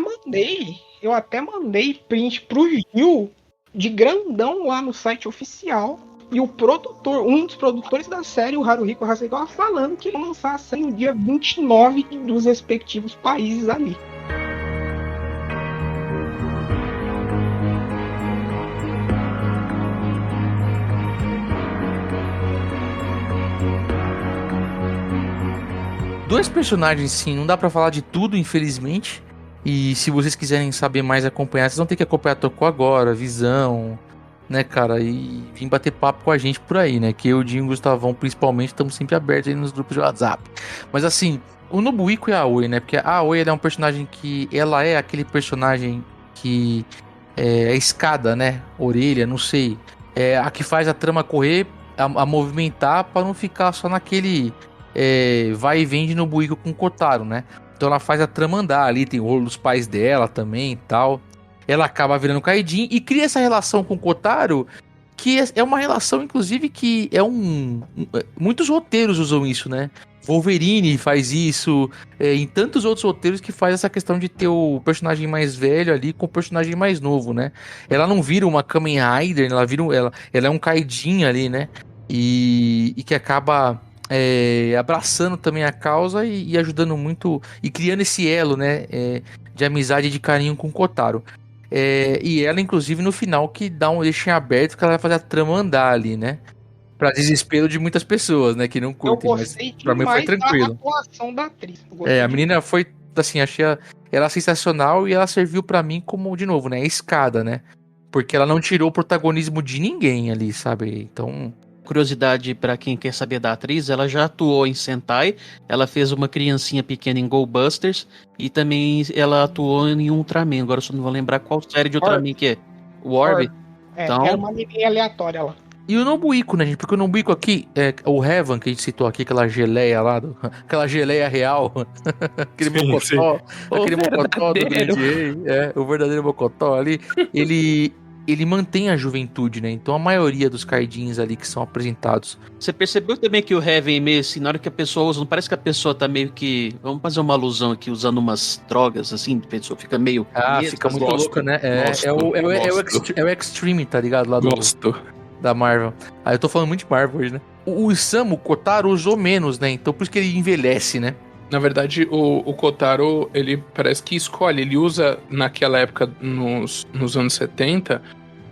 mandei print pro Gil de grandão lá no site oficial. E o produtor, um dos produtores da série, o Haruhiko Hasegawa, falando que ia lançar a série no dia 29 dos respectivos países ali. dois personagens, sim, não dá pra falar de tudo, infelizmente. E se vocês quiserem saber mais, acompanhar, vocês vão ter que acompanhar Tocou Agora, Visão, né, cara? E vir bater papo com a gente por aí, né? Que eu, o Dinho e o Gustavão, principalmente, estamos sempre abertos aí nos grupos de WhatsApp. Mas assim, o Nobuhiko e a Aoi, né? Porque a Aoi, ela é um personagem que... Ela é aquele personagem que é escada, né? Orelha, não sei. É a que faz a trama correr, a movimentar, pra não ficar só naquele vai e vem de Nobuhiko com o Kotaro, né? Então ela faz a trama andar ali, tem o rolo dos pais dela também e tal. Ela acaba virando Kaidin e cria essa relação com o Kotaro, que é uma relação, inclusive, que é muitos roteiros usam isso, né? Wolverine faz isso, em tantos outros roteiros que faz essa questão de ter o personagem mais velho ali com o personagem mais novo, né? Ela não vira uma Kamen Rider, ela é um Kaidin ali, né? E que acaba abraçando também a causa e ajudando muito, e criando esse elo, né? De amizade e de carinho com o Kotaro. E ela, inclusive, no final, que dá um deixa em aberto, que ela vai fazer a trama andar ali, né? Pra desespero de muitas pessoas, né? Que não curtem, mas pra mim foi tranquilo. Da atuação da atriz. A menina foi, assim, achei ela sensacional e ela serviu pra mim como, de novo, né? Escada, né? Porque ela não tirou o protagonismo de ninguém ali, sabe? Então... Curiosidade pra quem quer saber da atriz, ela já atuou em Sentai, ela fez uma criancinha pequena em Go Busters e também ela atuou em Ultraman. Agora eu só não vou lembrar qual série de Ultraman que é. O Orb? Então... É uma menininha aleatória lá. E o Nobuhiko, né, gente? Porque o Nobuhiko aqui, o Heaven, que a gente citou aqui, aquela geleia lá, aquela geleia real, aquele mocotó, aquele mocotó do Grande Rei, o verdadeiro mocotó ali, ele mantém a juventude, né? Então a maioria dos Kaidins ali que são apresentados. Você percebeu também que o Heaven meio assim, na hora que a pessoa usa, não parece que a pessoa tá meio que... Vamos fazer uma alusão aqui, usando umas drogas, assim, a pessoa fica meio... Fica muito louca, né? É o Extreme, tá ligado? Lá da Marvel. Eu tô falando muito de Marvel hoje, né? O Isamu, o Kotaro, usou menos, né? Então por isso que ele envelhece, né? Na verdade, o Kotaro, ele parece que escolhe. Ele usa naquela época, nos anos 70,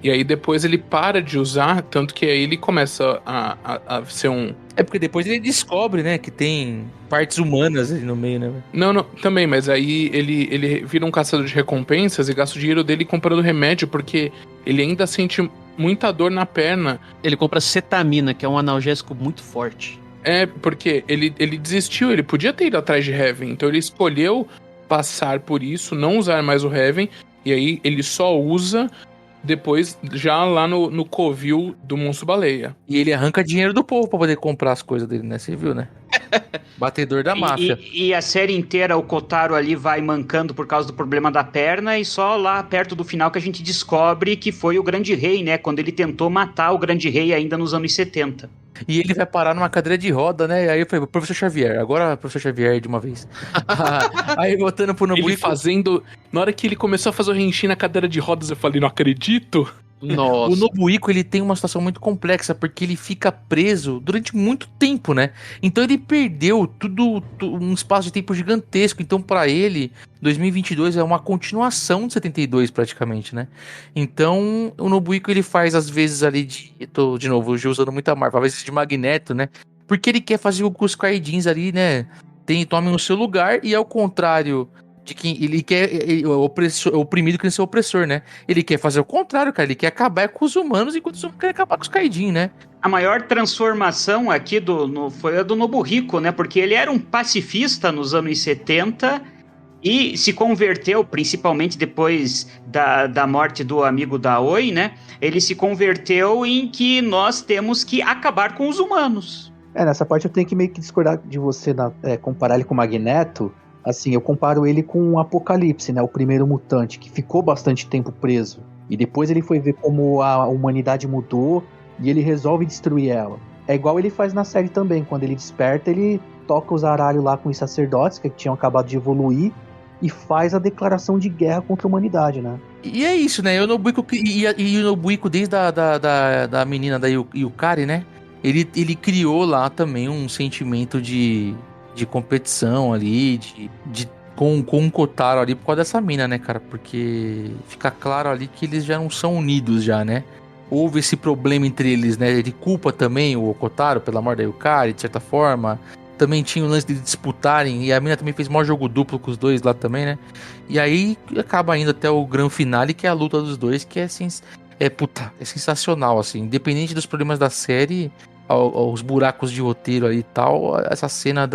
e aí depois ele para de usar, tanto que aí ele começa a ser um... Porque depois ele descobre, né, que tem partes humanas ali no meio, né? Não, também, mas aí ele vira um caçador de recompensas e gasta o dinheiro dele comprando remédio, porque ele ainda sente muita dor na perna. Ele compra cetamina, que é um analgésico muito forte. Porque ele desistiu, ele podia ter ido atrás de Heaven, então ele escolheu passar por isso, não usar mais o Heaven, e aí ele só usa depois, já lá no covil do Monstro Baleia. E ele arranca dinheiro do povo pra poder comprar as coisas dele, né? Você viu, né? Batedor da máfia. E a série inteira, o Kotaro ali vai mancando por causa do problema da perna, e só lá perto do final que a gente descobre que foi o Grande Rei, né? Quando ele tentou matar o Grande Rei ainda nos anos 70. E ele vai parar numa cadeira de roda, né? Aí eu falei, Professor Xavier, agora Professor Xavier de uma vez. Aí voltando pro Nobuhiko. Ele fazendo... Na hora que ele começou a fazer o Henshin na cadeira de rodas, eu falei, não acredito. Nossa. O Nobuhiko, ele tem uma situação muito complexa, porque ele fica preso durante muito tempo, né? Então ele perdeu um espaço de tempo gigantesco. Então pra ele, 2022 é uma continuação de 72 praticamente, né? Então o Nobuhiko, ele faz às vezes ali tô de novo usando muita Marvel, às vezes de Magneto, né? Porque ele quer fazer com que os Kaidins ali, né, tomem o seu lugar, e ao contrário de quem ele quer, o oprimido quer ser o opressor, né? Ele quer fazer o contrário, cara. Ele quer acabar com os humanos, enquanto os humanos querem acabar com os Kaidin, né? A maior transformação aqui foi a do Nobuhiko, né? Porque ele era um pacifista nos anos 70 e se converteu, principalmente depois da morte do amigo da Aoi, né? Ele se converteu em que nós temos que acabar com os humanos. Nessa parte eu tenho que meio que discordar de você, comparar ele com o Magneto. Assim, eu comparo ele com o Apocalipse, né? O primeiro mutante, que ficou bastante tempo preso. E depois ele foi ver como a humanidade mudou e ele resolve destruir ela. É igual ele faz na série também. Quando ele desperta, ele toca os aralhos lá com os sacerdotes, que tinham acabado de evoluir, e faz a declaração de guerra contra a humanidade, né? E é isso, né? O Nobuhiko, desde da menina da Yukari, né? Ele criou lá também um sentimento de competição ali, com o Kotaro ali por causa dessa mina, né, cara? Porque fica claro ali que eles já não são unidos já, né? Houve esse problema entre eles, né? Ele culpa também o Kotaro pela morte da Yukari, de certa forma. também tinha o lance de disputarem, e a mina também fez maior jogo duplo com os dois lá também, né? E aí acaba indo até o grande finale, que é a luta dos dois, que é sensacional, assim. Independente dos problemas da série, os buracos de roteiro aí e tal, essa cena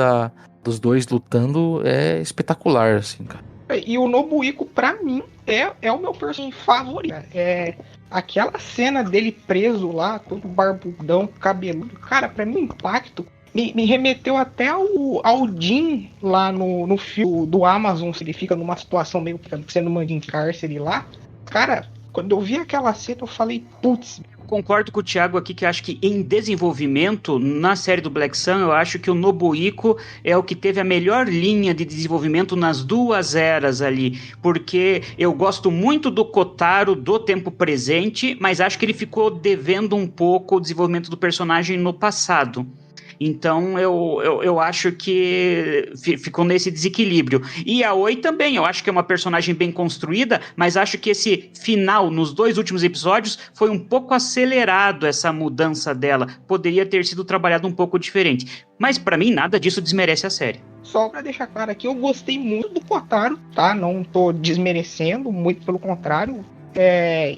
dos dois lutando é espetacular, assim, cara. E o Nobuhiko, pra mim, é o meu personagem favorito. É aquela cena dele preso lá, todo barbudão, cabeludo. Cara, pra mim o impacto me remeteu até ao Jin lá no filme do Amazon, se ele fica numa situação meio sendo mandado em cárcere lá. Cara, quando eu vi aquela cena, eu falei, putz. Concordo com o Thiago aqui, que acho que em desenvolvimento, na série do Black Sun, eu acho que o Nobuhiko é o que teve a melhor linha de desenvolvimento nas duas eras ali, porque eu gosto muito do Kotaro do tempo presente, mas acho que ele ficou devendo um pouco o desenvolvimento do personagem no passado. Então eu acho que ficou nesse desequilíbrio. E a Oi também, eu acho que é uma personagem bem construída, mas acho que esse final, nos 2 últimos episódios, foi um pouco acelerado, essa mudança dela. Poderia ter sido trabalhado um pouco diferente. Mas pra mim nada disso desmerece a série. Só pra deixar claro aqui, eu gostei muito do Kotaro, tá? Não tô desmerecendo, muito pelo contrário.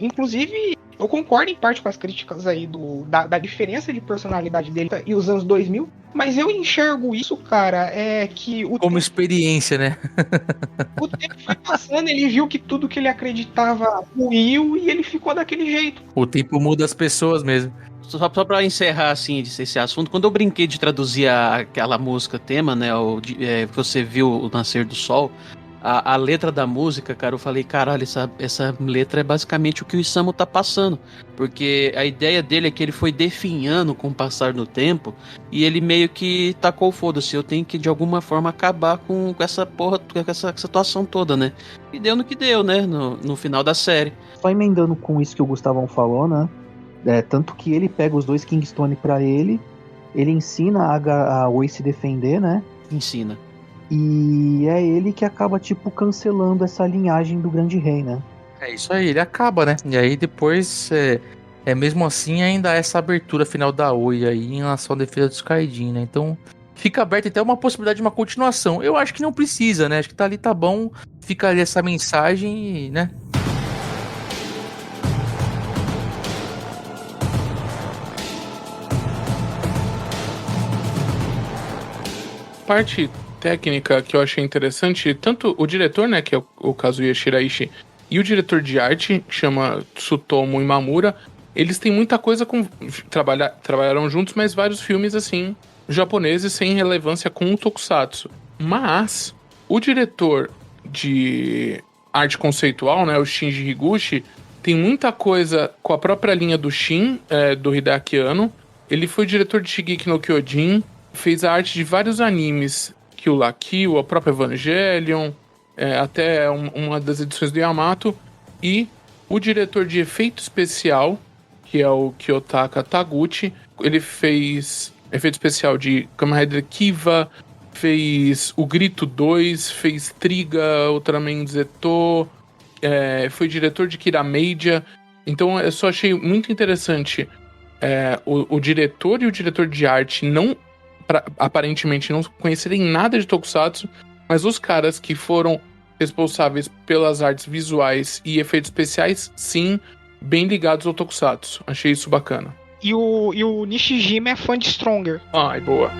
Inclusive, eu concordo em parte com as críticas aí da diferença de personalidade dele e os anos 2000, mas eu enxergo isso, cara, como experiência, né? O tempo foi passando, ele viu que tudo que ele acreditava ruiu e ele ficou daquele jeito. O tempo muda as pessoas mesmo. Só pra encerrar, assim, esse assunto, quando eu brinquei de traduzir aquela música tema, né, você viu o Nascer do Sol, a letra da música, cara, eu falei, caralho, essa letra é basicamente o que o Isamu tá passando, porque a ideia dele é que ele foi definhando com o passar do tempo, e ele meio que tacou o foda-se, eu tenho que de alguma forma acabar com essa porra, com essa situação toda, né, e deu no que deu, né, no final da série. Só emendando com isso que o Gustavão falou, né, tanto que ele pega os 2 Kingstone pra ele ensina a Oi se defender, né. Ensina. E é ele que acaba, tipo, cancelando essa linhagem do Grande Rei, né? É isso aí, ele acaba, né? E aí depois, mesmo assim, ainda há essa abertura final da Oi aí em relação à defesa dos Kaidin, né? Então, fica aberta até uma possibilidade de uma continuação. Eu acho que não precisa, né? Acho que tá ali, tá bom, fica ali essa mensagem, né? Parte técnica que eu achei interessante, tanto o diretor, né, que é o Kazuya Shiraishi, e o diretor de arte, que chama Tsutomu Imamura, eles têm muita coisa com... Trabalharam juntos, mas vários filmes, assim, japoneses sem relevância com o Tokusatsu. Mas o diretor de arte conceitual, né, o Shinji Higuchi, tem muita coisa com a própria linha do Shin, do Hideaki Anno. Ele foi diretor de Shingeki no Kyojin, fez a arte de vários animes, Kill la Kill, a própria Evangelion, até uma das edições do Yamato, e o diretor de efeito especial, que é o Kiyotaka Taguchi, ele fez efeito especial de Kamen Rider Kiva, fez O Grito 2, fez Triga, Ultraman Zeto, foi diretor de Kiramedia. Então eu só achei muito interessante o diretor e o diretor de arte aparentemente não conhecerem nada de Tokusatsu, mas os caras que foram responsáveis pelas artes visuais e efeitos especiais, sim, bem ligados ao Tokusatsu. Achei isso bacana. E o Nishijima é fã de Stronger. Ai, boa.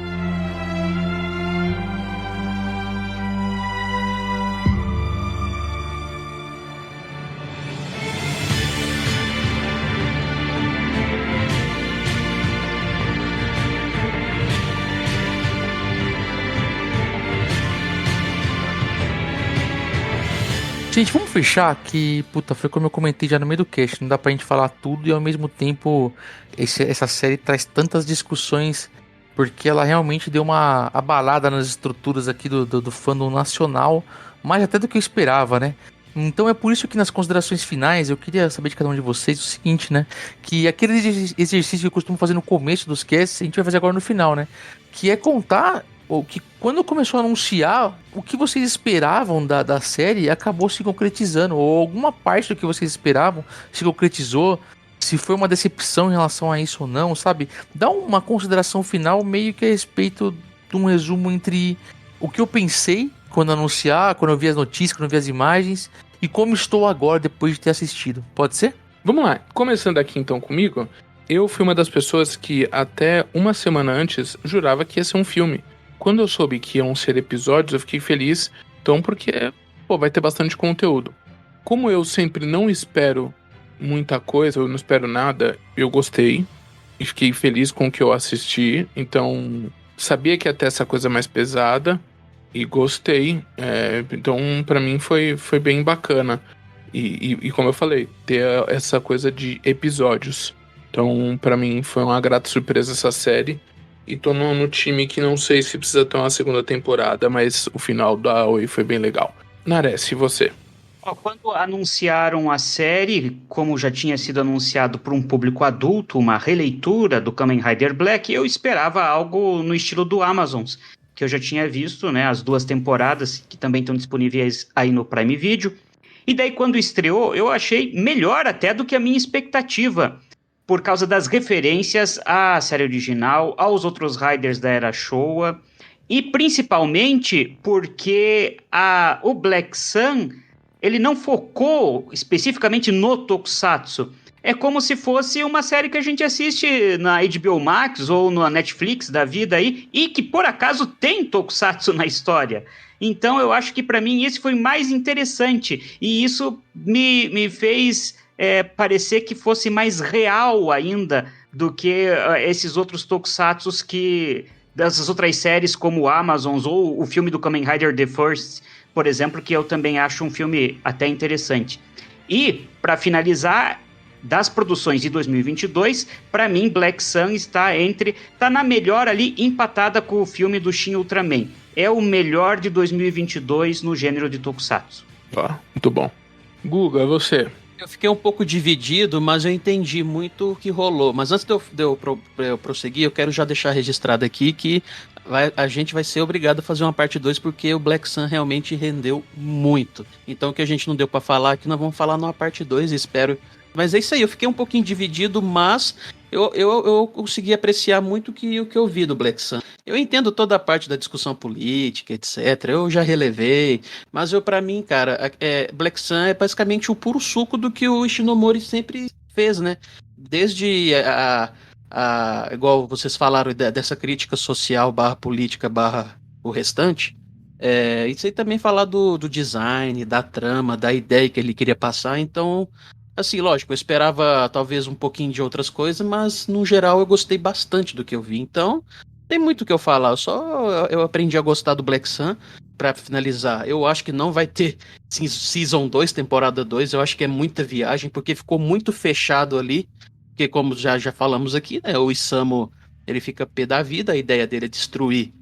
Gente, vamos fechar que, puta, foi como eu comentei já no meio do cast, não dá pra gente falar tudo e ao mesmo tempo essa série traz tantas discussões porque ela realmente deu uma abalada nas estruturas aqui do fandom nacional, mais até do que eu esperava, né? Então é por isso que nas considerações finais eu queria saber de cada um de vocês o seguinte, né? Que aquele exercício que eu costumo fazer no começo dos casts, a gente vai fazer agora no final, né? Que é contar que quando começou a anunciar, o que vocês esperavam da série acabou se concretizando, ou alguma parte do que vocês esperavam se concretizou, se foi uma decepção em relação a isso ou não, sabe? Dá uma consideração final meio que a respeito um resumo entre o que eu pensei quando anunciar, quando eu vi as notícias, quando eu vi as imagens, e como estou agora depois de ter assistido. Pode ser? Vamos lá, começando aqui então comigo, eu fui uma das pessoas que até uma semana antes jurava que ia ser um filme. Quando eu soube que iam ser episódios, eu fiquei feliz, então porque, vai ter bastante conteúdo. Como eu sempre não espero muita coisa, eu não espero nada, eu gostei e fiquei feliz com o que eu assisti, então sabia que ia ter essa coisa mais pesada e gostei, então pra mim foi bem bacana. E como eu falei, ter essa coisa de episódios. Então, pra mim, foi uma grata surpresa essa série. E tô no time que não sei se precisa ter uma segunda temporada, mas o final da Aoi foi bem legal. Nares, e você? Quando anunciaram a série, como já tinha sido anunciado por um público adulto, uma releitura do Kamen Rider Black, eu esperava algo no estilo do Amazons, que eu já tinha visto, né, as 2 temporadas, que também estão disponíveis aí no Prime Video. E daí, quando estreou, eu achei melhor até do que a minha expectativa, por causa das referências à série original, aos outros Riders da era Showa, e principalmente porque o Black Sun, ele não focou especificamente no Tokusatsu. É como se fosse uma série que a gente assiste na HBO Max ou na Netflix da vida aí, e que por acaso tem Tokusatsu na história. Então eu acho que para mim esse foi mais interessante, e isso me fez parecer que fosse mais real ainda do que esses outros tokusatsus dessas outras séries como Amazons ou o filme do Kamen Rider The First, por exemplo, que eu também acho um filme até interessante. E, para finalizar, das produções de 2022, para mim Black Sun está na melhor ali, empatada com o filme do Shin Ultraman. É o melhor de 2022 no gênero de tokusatsu. Muito bom. Guga, você? Eu fiquei um pouco dividido, mas eu entendi muito o que rolou. Mas antes de eu prosseguir, eu quero já deixar registrado aqui que a gente vai ser obrigado a fazer uma parte 2, porque o Black Sun realmente rendeu muito. Então o que a gente não deu pra falar aqui, nós vamos falar numa parte 2, espero. Mas é isso aí, eu fiquei um pouquinho dividido, mas eu consegui apreciar muito o que eu vi do Black Sun. Eu entendo toda a parte da discussão política, etc. Eu já relevei, mas pra mim, cara, Black Sun é basicamente o puro suco do que o Ishinomori sempre fez, né? Desde igual vocês falaram dessa crítica social / política / o restante. Isso aí também falar do design, da trama, da ideia que ele queria passar. Então, assim, lógico, eu esperava talvez um pouquinho de outras coisas, mas no geral eu gostei bastante do que eu vi. Então, tem muito o que eu falar. Eu aprendi a gostar do Black Sun. Pra finalizar, eu acho que não vai ter Season 2, temporada 2. Eu acho que é muita viagem, porque ficou muito fechado ali. Porque como já falamos aqui, né, o Isamu, ele fica pé da vida, a ideia dele é destruir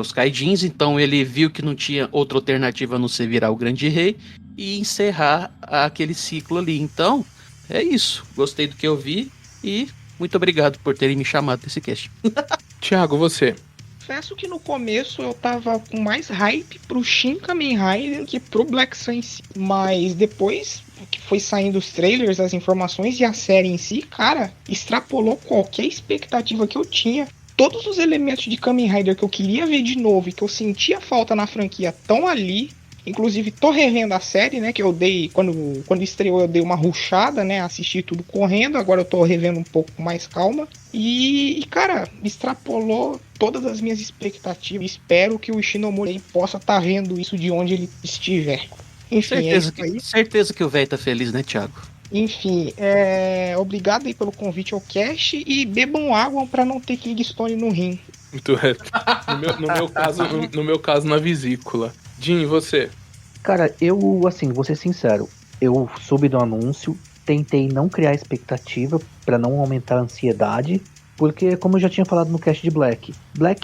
os Kaijins, então ele viu que não tinha outra alternativa a não ser virar o Grande Rei e encerrar aquele ciclo ali. Então, é isso. Gostei do que eu vi e muito obrigado por terem me chamado desse cast. Thiago, você? Confesso que no começo eu tava com mais hype pro Shin Kamen Rider que pro Black Sun em si. Mas depois que foi saindo os trailers, as informações e a série em si, cara, extrapolou qualquer expectativa que eu tinha. Todos os elementos de Kamen Rider que eu queria ver de novo e que eu sentia falta na franquia estão ali. Inclusive tô revendo a série, né, que eu dei, quando estreou eu dei uma rushada, né, assisti tudo correndo, agora eu tô revendo um pouco com mais calma. E cara, extrapolou todas as minhas expectativas. Espero que o Ishinomori possa estar vendo isso de onde ele estiver. Enfim, certeza que o velho tá feliz, né, Thiago? Enfim, obrigado aí pelo convite ao cast e bebam água pra não ter Kingstone no rim. Muito reto. No meu caso, na vesícula. Jim, e você? Cara, vou ser sincero, eu soube do anúncio, tentei não criar expectativa pra não aumentar a ansiedade, porque como eu já tinha falado no cast de Black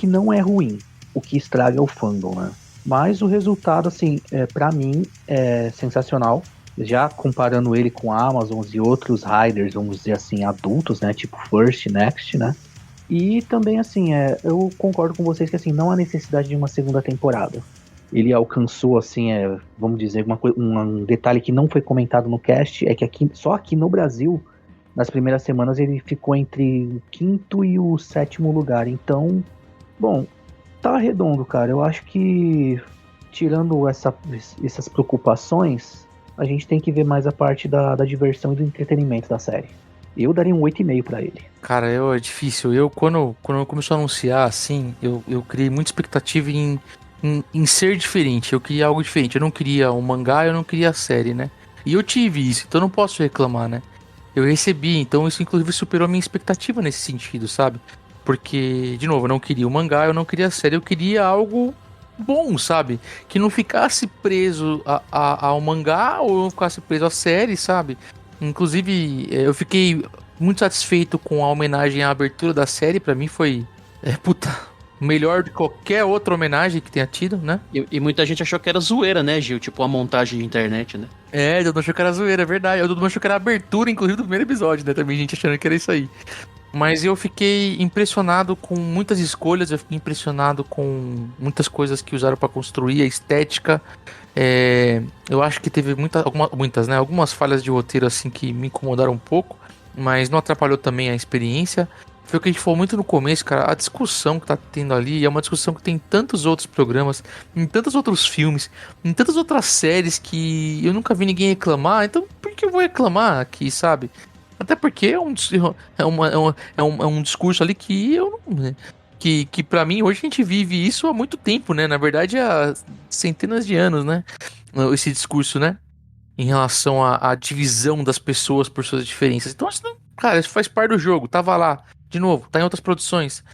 não é ruim, o que estraga é o fandom, né? Mas o resultado, assim, pra mim é sensacional, já comparando ele com Amazon e outros Riders, vamos dizer assim, adultos, né, tipo First, Next, né? E também, assim, eu concordo com vocês que, assim, não há necessidade de uma segunda temporada. Ele alcançou, assim, vamos dizer, um detalhe que não foi comentado no cast, é que só aqui no Brasil, nas primeiras semanas, ele ficou entre o 5º e o 7º lugar. Então, bom, Tá redondo, cara. Eu acho que, tirando essas preocupações, a gente tem que ver mais a parte da diversão e do entretenimento da série. Eu daria um 8,5 pra ele. Cara, é difícil. Quando começou a anunciar, assim, eu criei muita expectativa em ser diferente. Eu queria algo diferente. Eu não queria um mangá, eu não queria a série, né? E eu tive isso, então eu não posso reclamar, né? Eu recebi, então isso inclusive superou a minha expectativa nesse sentido, sabe? Porque, de novo, eu não queria o mangá, eu não queria a série, eu queria algo bom, sabe? Que não ficasse preso ao mangá ou não ficasse preso à série, sabe? Inclusive, eu fiquei muito satisfeito com a homenagem à abertura da série, pra mim foi, melhor de qualquer outra homenagem que tenha tido, né? E muita gente achou que era zoeira, né, Gil? Tipo, uma montagem de internet, né? O Dudu achou que era zoeira, é verdade. O Dudu achou que era a abertura, inclusive, do primeiro episódio, né? Também gente achando que era isso aí. Mas eu fiquei impressionado com muitas escolhas, eu fiquei impressionado com muitas coisas que usaram pra construir, a estética. Eu acho que teve muitas, né? Algumas falhas de roteiro, assim, que me incomodaram um pouco, mas não atrapalhou também a experiência. Foi o que a gente falou muito no começo, cara. A discussão que tá tendo ali é uma discussão que tem em tantos outros programas, em tantos outros filmes, em tantas outras séries que eu nunca vi ninguém reclamar. Então, por que eu vou reclamar aqui, sabe? Até porque é um discurso ali que eu não. Que pra mim, hoje a gente vive isso há muito tempo, né? Na verdade, há centenas de anos, né? Esse discurso, né? Em relação à divisão das pessoas por suas diferenças. Então, assim, cara, isso faz parte do jogo. Tava lá. De novo, tá em outras produções.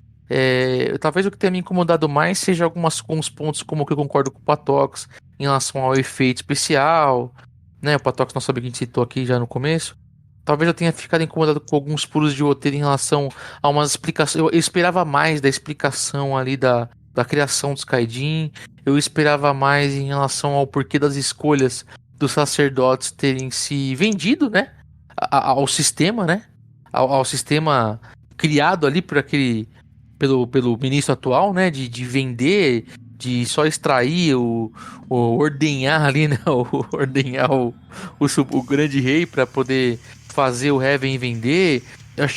Talvez o que tenha me incomodado mais seja alguns pontos como que eu concordo com o Patox em relação ao efeito especial, né? O Patox, nosso amigo que a gente citou aqui já no começo. Talvez eu tenha ficado incomodado com alguns furos de roteiro em relação a umas explicações. Eu esperava mais da explicação ali da criação dos Kaijin. Eu esperava mais em relação ao porquê das escolhas dos sacerdotes terem se vendido, né? Ao sistema, né? Ao sistema criado ali pelo ministro atual, né? De vender, de só extrair o ordenhar ali, né? Ordenhar o grande rei para poder fazer o Heaven vender.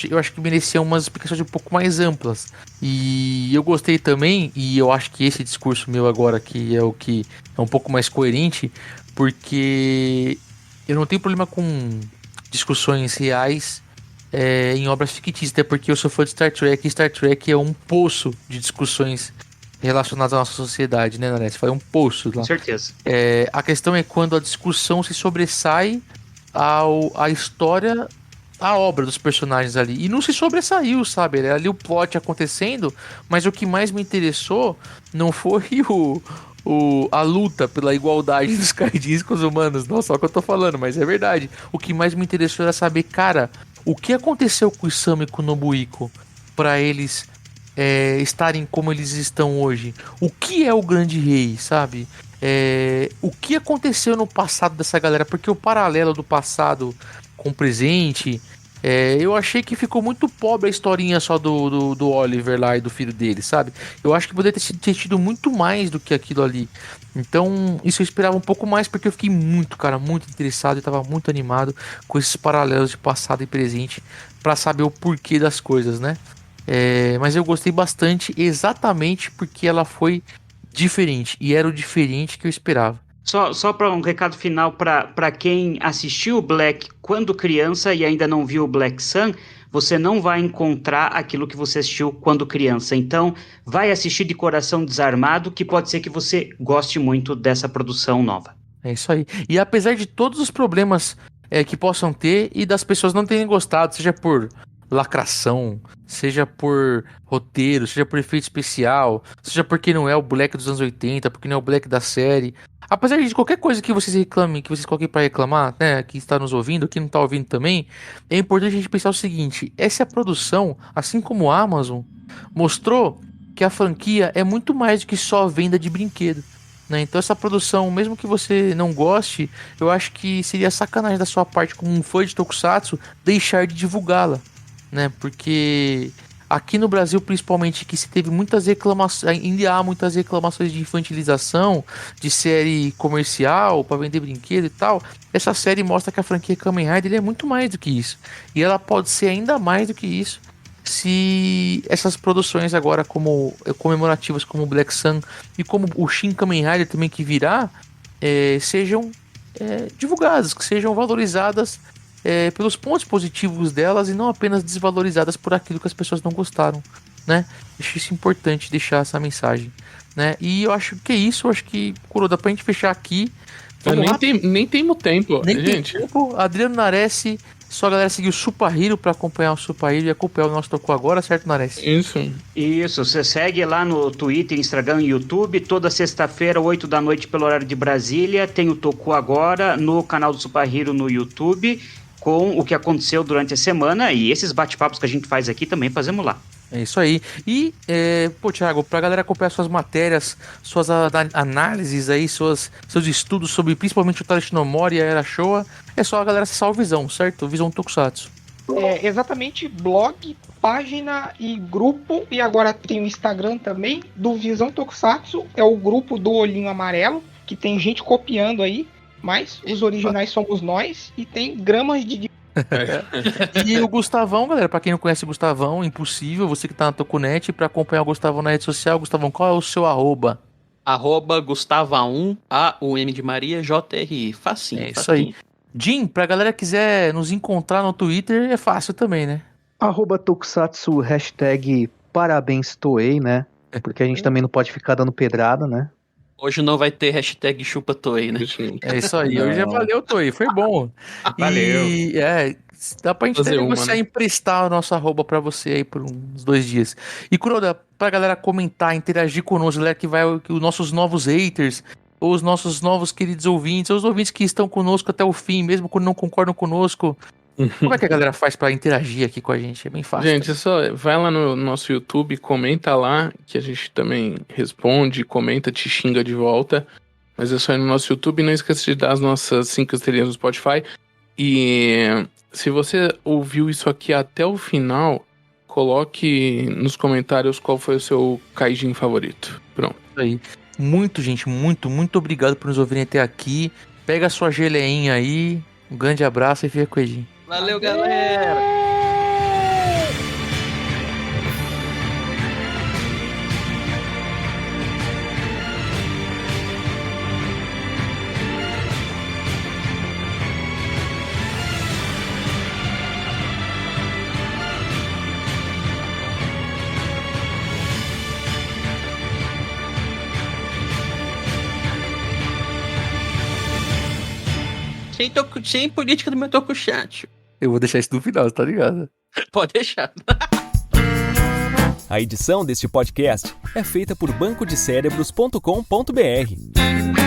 Eu acho que merecia umas explicações um pouco mais amplas. E eu gostei também, e eu acho que esse discurso meu agora aqui é o que é um pouco mais coerente, porque eu não tenho problema com discussões reais em obras fictícias, até porque eu sou fã de Star Trek, e Star Trek é um poço de discussões relacionadas à nossa sociedade, né, Nanete? Foi um poço lá. Com certeza. A questão é quando a discussão se sobressai à história, à obra dos personagens ali. E não se sobressaiu, sabe? Era ali o plot acontecendo, mas o que mais me interessou não foi a luta pela igualdade dos Kaijins com os humanos. Não só o que eu tô falando, mas é verdade. O que mais me interessou era saber, cara, o que aconteceu com o Isamu e com o Nobuhiko pra eles estarem como eles estão hoje. O que é o Grande Rei, sabe? O que aconteceu no passado dessa galera, porque o paralelo do passado com o presente, eu achei que ficou muito pobre a historinha só do Oliver lá e do filho dele, sabe? Eu acho que poderia ter tido muito mais do que aquilo ali. Então, isso eu esperava um pouco mais, porque eu fiquei muito interessado e tava muito animado com esses paralelos de passado e presente pra saber o porquê das coisas, né? Mas eu gostei bastante exatamente porque ela foi diferente, e era o diferente que eu esperava. Só para um recado final para quem assistiu o Black quando criança e ainda não viu o Black Sun, você não vai encontrar aquilo que você assistiu quando criança. Então, vai assistir de coração desarmado, que pode ser que você goste muito dessa produção nova. É isso aí. E apesar de todos os problemas que possam ter e das pessoas não terem gostado, seja por lacração, seja por roteiro, seja por efeito especial, seja porque não é o Black dos anos 80, porque não é o Black da série. Apesar de qualquer coisa que vocês reclamem, que vocês coloquem pra reclamar, né, que está nos ouvindo, que não tá ouvindo também, é importante a gente pensar o seguinte: essa produção, assim como a Amazon, mostrou que a franquia é muito mais do que só venda de brinquedo, né? Então essa produção, mesmo que você não goste, eu acho que seria sacanagem da sua parte como um fã de Tokusatsu deixar de divulgá-la, né? Porque aqui no Brasil, principalmente, que se teve muitas reclamações, ainda há muitas reclamações de infantilização, de série comercial para vender brinquedo e tal. Essa série mostra que a franquia Kamen Rider é muito mais do que isso, e ela pode ser ainda mais do que isso se essas produções agora como comemorativas como o Black Sun e como o Shin Kamen Rider também que virá, sejam divulgadas, que sejam valorizadas pelos pontos positivos delas e não apenas desvalorizadas por aquilo que as pessoas não gostaram, né? Acho isso importante deixar essa mensagem, né? E eu acho que é isso, eu acho que, Kuroda, pra gente fechar aqui... Nem temos tempo, nem gente. Tem tempo. Adriano Nares, só a galera seguir o Super Hero pra acompanhar o Super Hero e acompanhar o nosso Tocou Agora, certo, Nares? Isso, você segue lá no Twitter, Instagram e YouTube, toda sexta-feira, 8 da noite pelo horário de Brasília, tem o Tocou Agora no canal do Super Hero no YouTube, com o que aconteceu durante a semana, e esses bate-papos que a gente faz aqui também fazemos lá. É isso aí. E, Thiago, pra galera acompanhar suas matérias, suas análises aí, seus estudos sobre principalmente o Tareshinomori e a Era Showa, é só a galera acessar o Visão, certo? O Visão Tokusatsu. Exatamente, blog, página e grupo, e agora tem o Instagram também, do Visão Tokusatsu, é o grupo do Olhinho Amarelo, que tem gente copiando aí, mas os originais somos nós, e tem gramas de... E o Gustavão, galera, pra quem não conhece o Gustavão, Impossível, você que tá na Tokunet, pra acompanhar o Gustavão na rede social, Gustavão, qual é o seu arroba? @Gustava1, AUM de Maria, JRI, facinho. É isso aí. Jim, pra galera que quiser nos encontrar no Twitter, é fácil também, né? @Tokusatsu, #parabéns Toei, né? Porque a gente também não pode ficar dando pedrada, né? Hoje não vai ter #chupa Toei, né? É isso aí, hoje valeu, Toei, foi bom. Valeu. E dá pra gente negociar emprestar o nosso arroba pra você aí por uns 2 dias. E Kuroda, pra galera comentar, interagir conosco, galera que vai, os nossos novos haters, ou os nossos novos queridos ouvintes, ou os ouvintes que estão conosco até o fim, mesmo quando não concordam conosco. Como é que a galera faz pra interagir aqui com a gente? É bem fácil. Gente, só vai lá no nosso YouTube, comenta lá, que a gente também responde, comenta, te xinga de volta. Mas é só ir no nosso YouTube, não esqueça de dar as nossas 5 estrelinhas no Spotify. E se você ouviu isso aqui até o final, coloque nos comentários qual foi o seu Kaijin favorito. Pronto. Aí. Muito obrigado por nos ouvirem até aqui. Pega a sua geleinha aí, um grande abraço e fica com o Edinho. Valeu, galera! Sem política do meu Tokuchat. Eu vou deixar isso no final, tá ligado? Pode deixar. A edição deste podcast é feita por bancodecerebros.com.br.